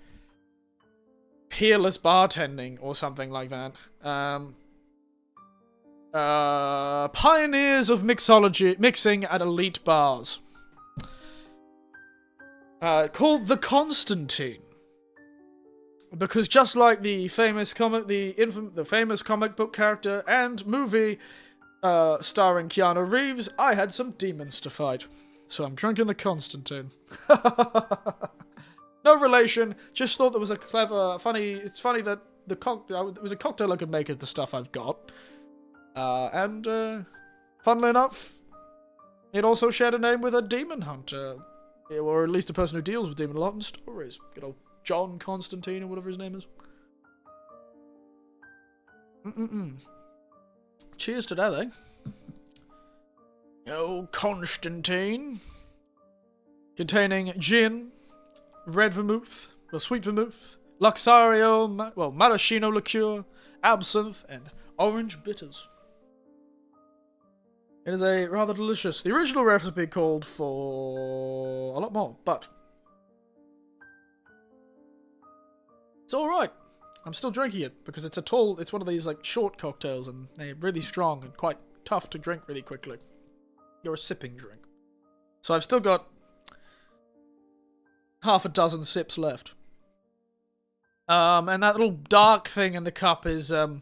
Peerless Bartending or something like that. Pioneers of mixing at elite bars. Called the Constantine. Because just like the famous comic book character and movie starring Keanu Reeves, I had some demons to fight. So I'm drinking the Constantine. No relation, just thought there was a clever, funny, it's funny that it was a cocktail I could make of the stuff I've got. Funnily enough, it also shared a name with a demon hunter. Or at least a person who deals with demon a lot in stories. Good old John Constantine or whatever his name is. Cheers to that, eh? Oh, Constantine. Containing gin, red vermouth, well, sweet vermouth, Luxario, maraschino liqueur, absinthe, and orange bitters. It is a rather delicious. The original recipe called for a lot more, but it's alright. I'm still drinking it because it's one of these like short cocktails and they're really strong and quite tough to drink really quickly. You're a sipping drink. So I've still got half a dozen sips left. And that little dark thing in the cup is a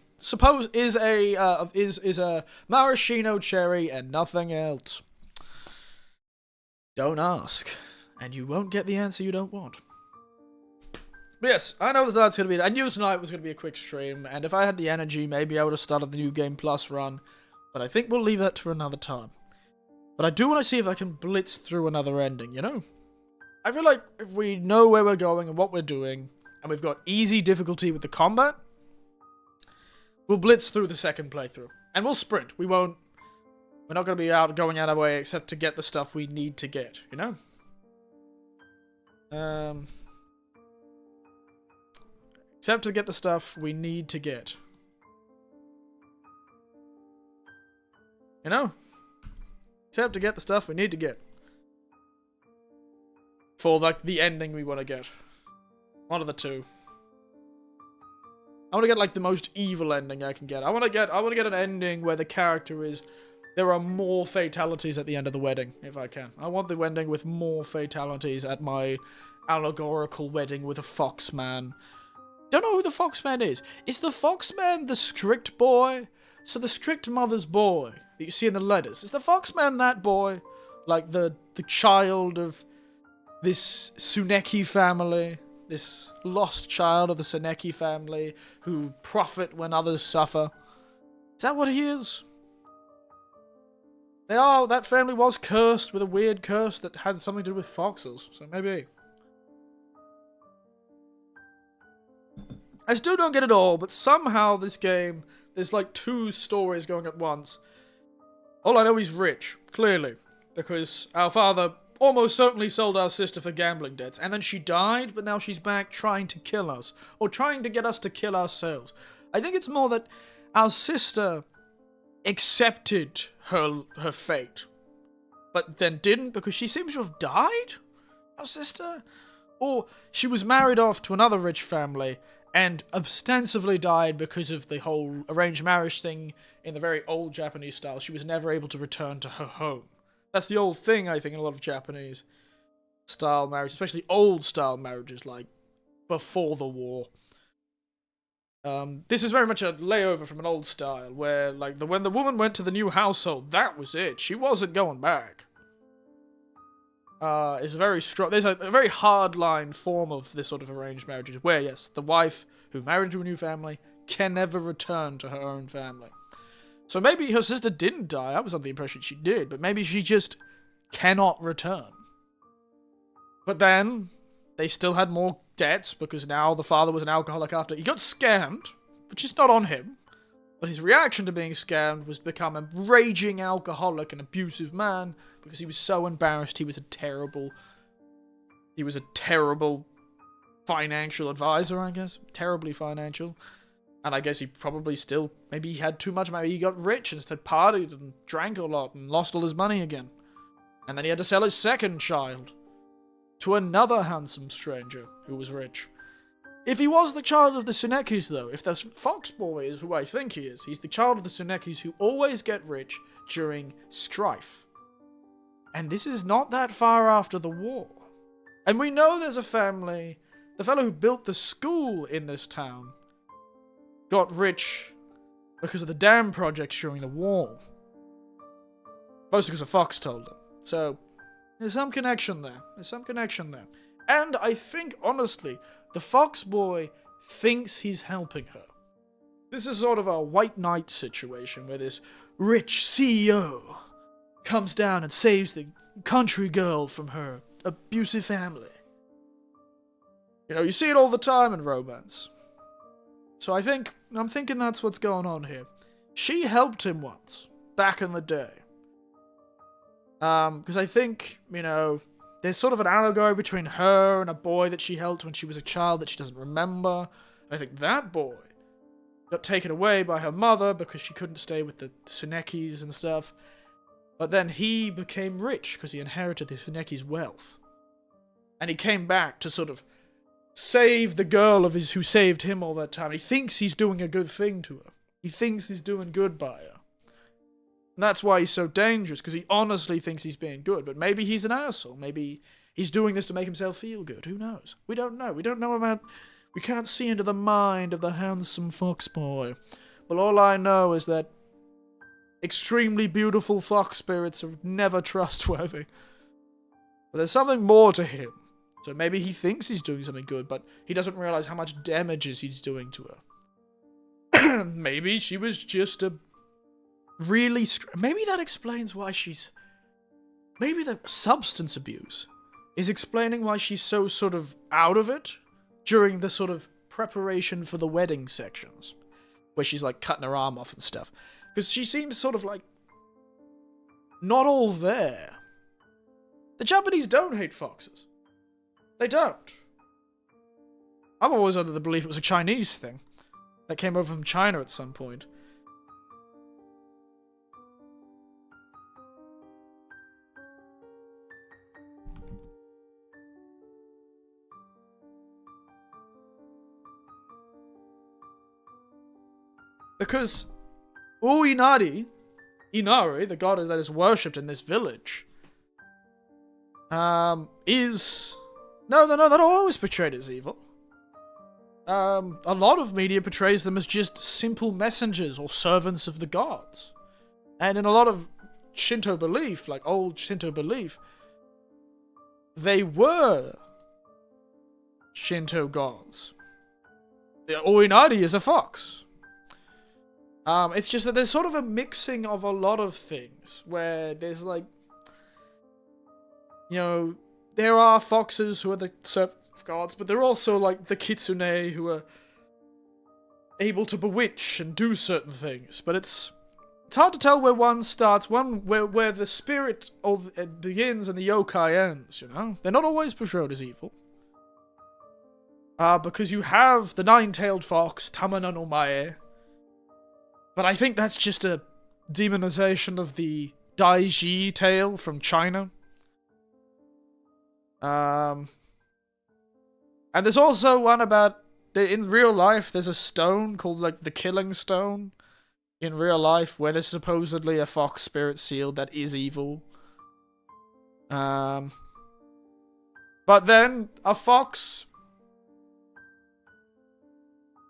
maraschino cherry and nothing else. Don't ask, and you won't get the answer you don't want. But yes, I know that's going to be. I knew tonight was going to be a quick stream, and if I had the energy, maybe I would have started the New Game Plus run. But I think we'll leave that to another time. But I do want to see if I can blitz through another ending, you know? I feel like if we know where we're going and what we're doing, and we've got easy difficulty with the combat, we'll blitz through the second playthrough. And we'll sprint. We're not going to be going out of our way except to get the stuff we need to get, you know? Except to get the stuff we need to get. You know? Except to get the stuff we need to get. For, like, the ending we want to get. One of the two. I want to get, like, the most evil ending I can get. I want to get an ending where the character is there are more fatalities at the end of the wedding, if I can. I want the wedding with more fatalities at my allegorical wedding with a foxman. Don't know who the foxman is. Is the foxman the strict boy? So the strict mother's boy that you see in the letters. Is the foxman that boy? Like the child of this Tsuneki family? This lost child of the Tsuneki family who profit when others suffer? Is that what he is? That family was cursed with a weird curse that had something to do with foxes, so maybe. I still don't get it all, but somehow this game, there's like 2 stories going at once. All I know, he's rich, clearly, because our father almost certainly sold our sister for gambling debts, and then she died, but now she's back trying to kill us, or trying to get us to kill ourselves. I think it's more that our sister accepted her fate, but then didn't because she seems to have died, our sister? Or she was married off to another rich family and ostensibly died because of the whole arranged marriage thing in the very old Japanese style. She was never able to return to her home. That's the old thing, I think, in a lot of Japanese style marriages, especially old style marriages, like before the war. This is very much a layover from an old style, where, like, when the woman went to the new household, that was it. She wasn't going back. It's very strong. There's a very hard-line form of this sort of arranged marriages, where, yes, the wife who married into a new family can never return to her own family. So maybe her sister didn't die. I was under the impression she did, but maybe she just cannot return. But then they still had more debts because now the father was an alcoholic after he got scammed, which is not on him. But his reaction to being scammed was to become a raging alcoholic and abusive man because he was so embarrassed. He was a terrible financial advisor, I guess. Terribly financial. And I guess he probably still, maybe he had too much, maybe he got rich and instead partied and drank a lot and lost all his money again. And then he had to sell his second child to another handsome stranger who was rich. If he was the child of the Tsunekis, though, if the fox boy is who I think he is, he's the child of the Tsunekis who always get rich during strife. And this is not that far after the war. And we know there's a family, the fellow who built the school in this town got rich because of the dam projects during the war. Mostly because a fox told him. So, there's some connection there. And I think, honestly, the fox boy thinks he's helping her. This is sort of a white knight situation where this rich CEO comes down and saves the country girl from her abusive family. You know, you see it all the time in romance. So I'm thinking that's what's going on here. She helped him once, back in the day. Because I think, you know, there's sort of an allegory between her and a boy that she helped when she was a child that she doesn't remember. And I think that boy got taken away by her mother because she couldn't stay with the Tsunekis and stuff. But then he became rich because he inherited the Tsuneki's wealth. And he came back to sort of save the girl of his who saved him all that time. He thinks he's doing a good thing to her. He thinks he's doing good by her. And that's why he's so dangerous, because he honestly thinks he's being good. But maybe he's an asshole. Maybe he's doing this to make himself feel good. Who knows? We don't know. We can't see into the mind of the handsome fox boy. But all I know is that extremely beautiful fox spirits are never trustworthy. But there's something more to him. So maybe he thinks he's doing something good, but he doesn't realize how much damages he's doing to her. Maybe she was just a really... Maybe that explains why she's... Maybe the substance abuse is explaining why she's so sort of out of it during the sort of preparation for the wedding sections, where she's like cutting her arm off and stuff. Because she seems sort of like not all there. The Japanese don't hate foxes. They don't. I'm always under the belief it was a Chinese thing that came over from China at some point. Because Uinari, Inari, the god that is worshipped in this village, is... No, they're not always portrayed as evil. A lot of media portrays them as just simple messengers or servants of the gods. And in a lot of Shinto belief, like old Shinto belief, they were Shinto gods. Oinari is a fox. It's just that there's sort of a mixing of a lot of things, where there's like, you know, there are foxes who are the servants of gods, but there are also like the kitsune who are able to bewitch and do certain things. But it's hard to tell where one starts, where the spirit it begins and the yokai ends, you know? They're not always portrayed as evil. Because you have the nine-tailed fox, Tamana no Mae. But I think that's just a demonization of the Daiji tale from China. And there's also one about, in real life, there's a stone called, like, the Killing Stone. In real life, where there's supposedly a fox spirit seal that is evil. But then, a fox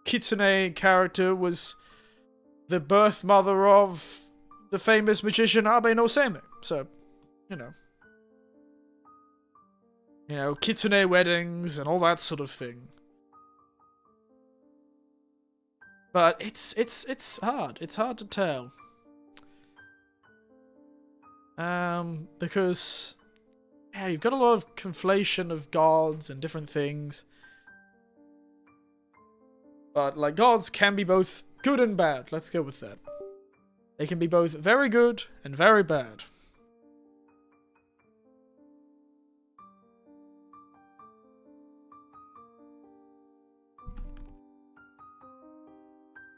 kitsune character was the birth mother of the famous magician Abe no Seimei. So, you know. You know, kitsune weddings and all that sort of thing. But it's hard. It's hard to tell. Because yeah, you've got a lot of conflation of gods and different things. But like gods can be both good and bad. Let's go with that. They can be both very good and very bad.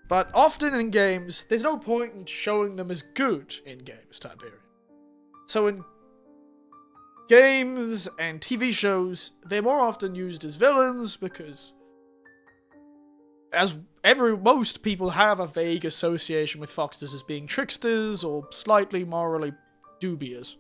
But often in games, there's no point in showing them as good in games, Tiberian. So in games and TV shows, they're more often used as villains because most people have a vague association with foxes as being tricksters or slightly morally dubious.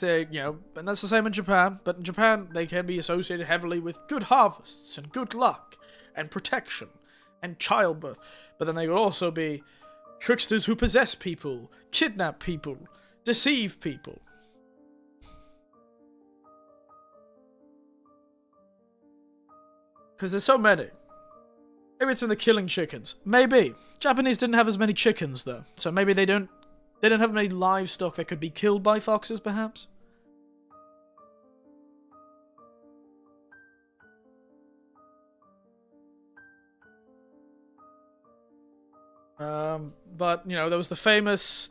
They, you know, and that's the same in Japan, but in Japan they can be associated heavily with good harvests and good luck and protection and childbirth. But then they would also be tricksters who possess people, kidnap people, deceive people. Because there's so many. Maybe it's from the killing chickens. Maybe. Japanese didn't have as many chickens though, so maybe they don't have many livestock that could be killed by foxes, perhaps? But, you know, there was the famous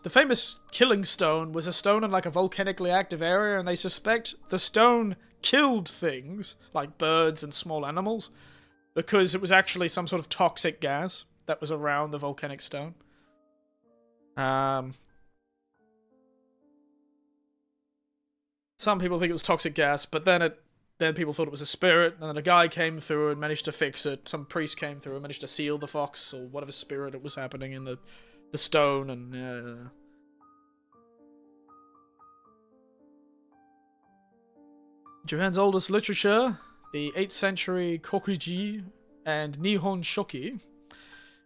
killing stone was a stone in, like, a volcanically active area, and they suspect the stone killed things, like birds and small animals, because it was actually some sort of toxic gas that was around the volcanic stone. Some people think it was toxic gas, but then people thought it was a spirit, and then a guy came through and managed to fix it. Some priest came through and managed to seal the fox, or whatever spirit it was happening in the stone, and Japan's oldest literature, the 8th century Kokuji and Nihon Shoki,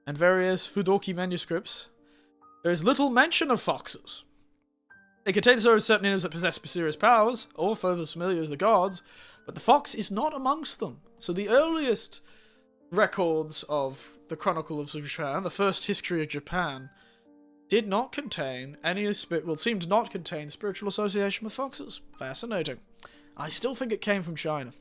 and various Fudoki manuscripts, there is little mention of foxes. They contain certain animals that possess mysterious powers, or further familiar as the gods, but the fox is not amongst them. So the earliest records of the Chronicle of Japan, the first history of Japan, did not contain seemed to not contain spiritual association with foxes. Fascinating. I still think it came from China.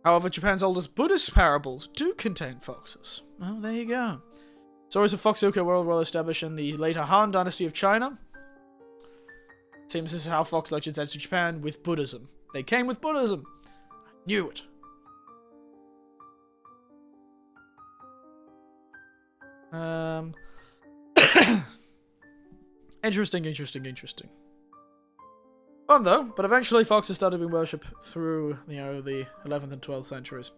However, Japan's oldest Buddhist parables do contain foxes. Well, there you go. Stories of Foxuka were well established in the later Han Dynasty of China. Seems this is how fox legends entered Japan, with Buddhism. They came with Buddhism. I knew it. Interesting. Fun though, but eventually foxes started being worshipped through, you know, the 11th and 12th centuries.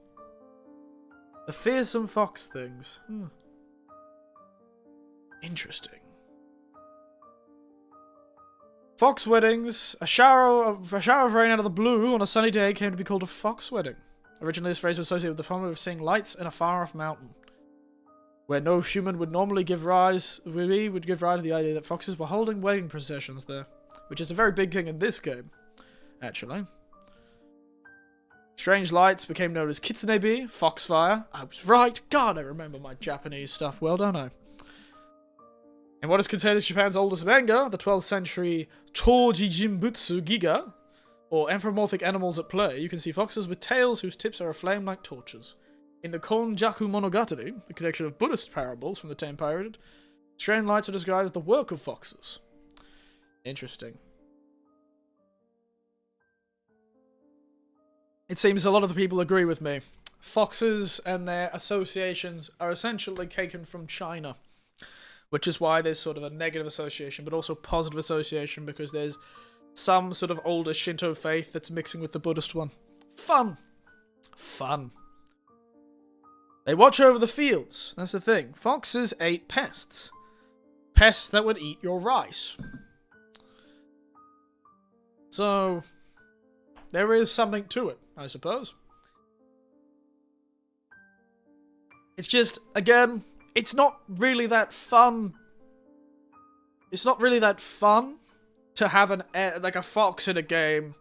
The fearsome fox things. Interesting. Fox weddings. A shower of rain out of the blue on a sunny day came to be called a fox wedding. Originally, this phrase was associated with the phenomenon of seeing lights in a far-off mountain, where no human would normally give rise. We would give rise to the idea that foxes were holding wedding processions there, which is a very big thing in this game, actually. Strange lights became known as kitsunebi, foxfire. I was right. God, I remember my Japanese stuff well, don't I? In what is considered as Japan's oldest manga, the 12th century Toji Jinbutsu Giga, or anthropomorphic animals at play, you can see foxes with tails whose tips are aflame like torches. In the Konjaku Monogatari, a collection of Buddhist parables from the time period, strange lights are described as the work of foxes. Interesting. It seems a lot of the people agree with me. Foxes and their associations are essentially taken from China, which is why there's sort of a negative association, but also positive association, because there's some sort of older Shinto faith that's mixing with the Buddhist one. Fun. Fun. They watch over the fields. That's the thing. Foxes ate pests. Pests that would eat your rice. So, there is something to it, I suppose. It's just, again, it's not really that fun. It's not really that fun to have a fox in a game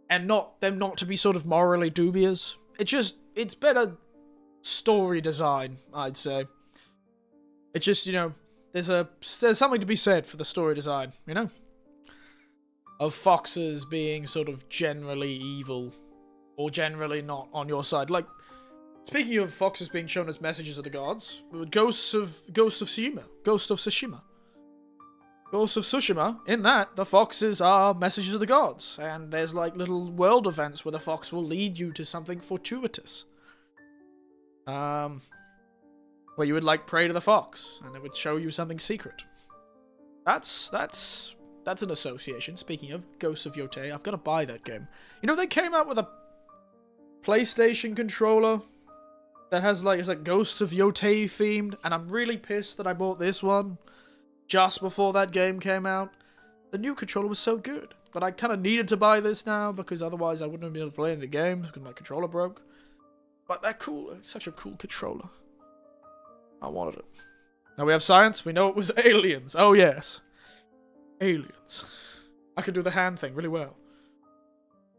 and them not to be sort of morally dubious. It's better story design, I'd say. It's just, there's something to be said for the story design, of foxes being sort of generally evil or generally not on your side. Like, speaking of foxes being shown as messages of the gods, Ghost of Tsushima. Ghost of Tsushima, in that, the foxes are messages of the gods, and there's like little world events where the fox will lead you to something fortuitous. Where you would like pray to the fox, and it would show you something secret. That's an association. Speaking of Ghosts of Yotei, I've got to buy that game. They came out with a PlayStation controller that has it's like Ghosts of Yotei themed, and I'm really pissed that I bought this one just before that game came out. The new controller was so good, but I kind of needed to buy this now because otherwise I wouldn't have been able to play in the game because my controller broke. But they're cool. It's such a cool controller. I wanted it. Now we have science. We know it was aliens. Oh yes, aliens. I can do the hand thing really well.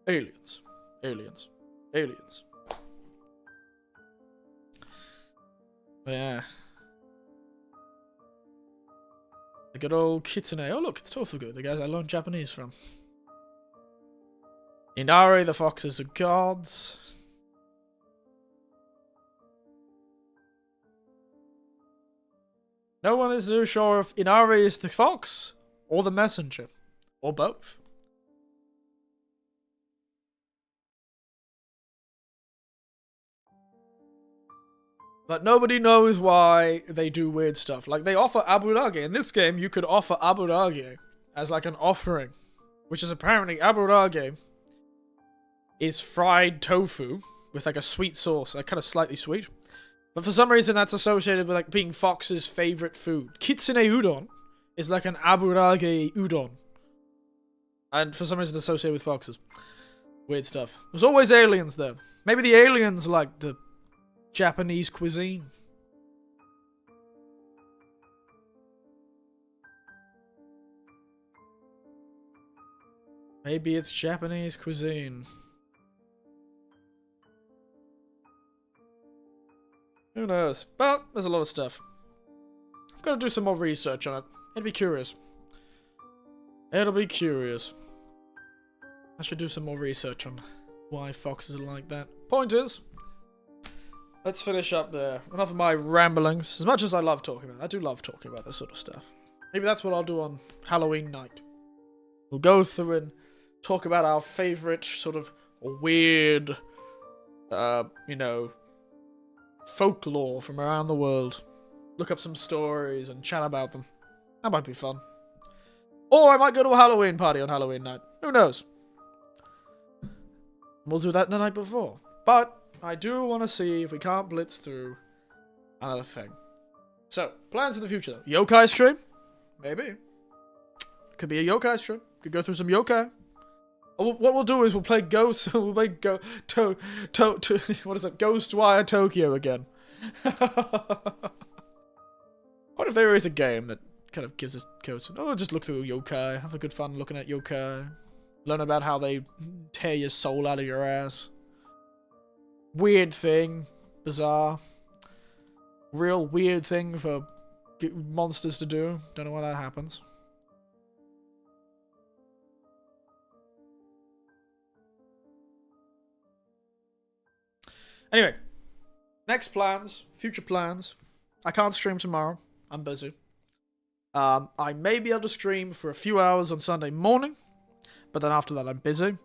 Aliens, aliens, aliens. But yeah. The good old kitsune. Oh look, it's Tofugu, the guys I learned Japanese from. Inari, the foxes are gods. No one is too sure if Inari is the fox or the messenger, or both. But nobody knows why they do weird stuff. Like, they offer aburage. In this game, you could offer aburage as like an offering. Which is apparently, aburage is fried tofu with like a sweet sauce. Like, kind of slightly sweet. But for some reason, that's associated with like being Fox's favorite food. Kitsune udon is like an aburage udon. And for some reason, it's associated with foxes. Weird stuff. There's always aliens, though. Maybe the aliens like the Japanese cuisine. Maybe it's Japanese cuisine. Who knows? But there's a lot of stuff. I've got to do some more research on it. It'll be curious. It'll be curious. I should do some more research on why foxes are like that. Point is, let's finish up there. Enough of my ramblings. As much as I love talking about it, I do love talking about this sort of stuff. Maybe that's what I'll do on Halloween night. We'll go through and talk about our favorite sort of weird, folklore from around the world. Look up some stories and chat about them. That might be fun. Or I might go to a Halloween party on Halloween night. Who knows? We'll do that the night before. But I do want to see if we can't blitz through another thing. So, plans for the future though. Yokai stream? Maybe. Could be a yokai stream. Could go through some yokai. What we'll do is we'll play Ghost. We'll play what is it? Ghostwire Tokyo again. What if there is a game that kind of gives us codes? Oh, just look through yokai. Have a good fun looking at yokai. Learn about how they tear your soul out of your ass. Weird thing. Bizarre. Real weird thing for monsters to do. Don't know why that happens. Anyway, next plans, future plans. I can't stream tomorrow. I'm busy. I may be able to stream for a few hours on Sunday morning, but then after that I'm busy.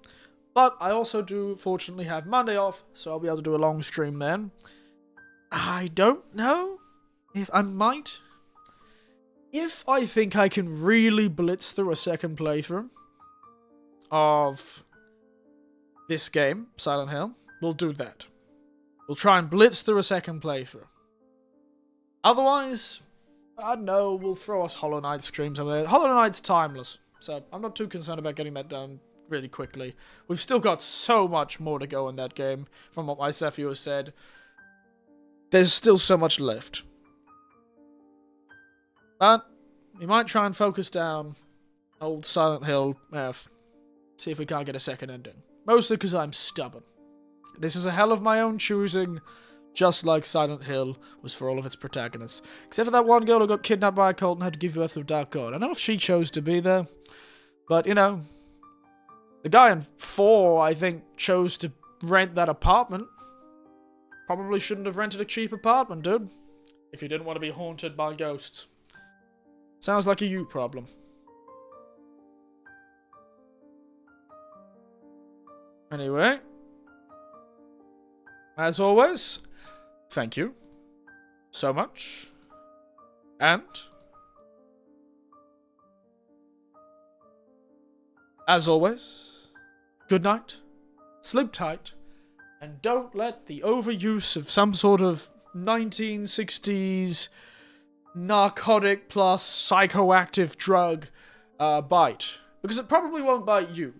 But I also do, fortunately, have Monday off, so I'll be able to do a long stream then. I don't know if I might. If I think I can really blitz through a second playthrough of this game, Silent Hill, we'll do that. We'll try and blitz through a second playthrough. Otherwise, I don't know, we'll throw us Hollow Knight stream somewhere. Hollow Knight's timeless, so I'm not too concerned about getting that done really quickly. We've still got so much more to go in that game, from what my Sephiu has said. There's still so much left. But we might try and focus down old Silent Hill F. See if we can't get a second ending. Mostly because I'm stubborn. This is a hell of my own choosing, just like Silent Hill was for all of its protagonists. Except for that one girl who got kidnapped by a cult and had to give birth to a dark god. I don't know if she chose to be there, but, you know, the guy in 4, I think, chose to rent that apartment. Probably shouldn't have rented a cheap apartment, dude. If you didn't want to be haunted by ghosts. Sounds like a you problem. Anyway. As always, thank you so much. And as always, good night, sleep tight, and don't let the overuse of some sort of 1960s narcotic plus psychoactive drug bite. Because it probably won't bite you,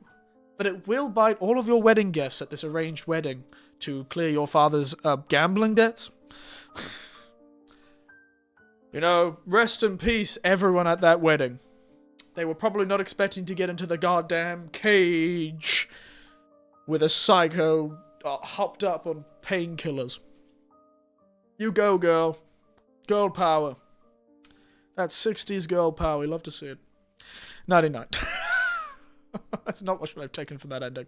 but it will bite all of your wedding guests at this arranged wedding to clear your father's gambling debts. You know, rest in peace, everyone at that wedding. They were probably not expecting to get into the goddamn cage with a psycho hopped up on painkillers. You go, girl. Girl power. That's 60s girl power. We love to see it. Nighty night. That's not what I've taken from that ending.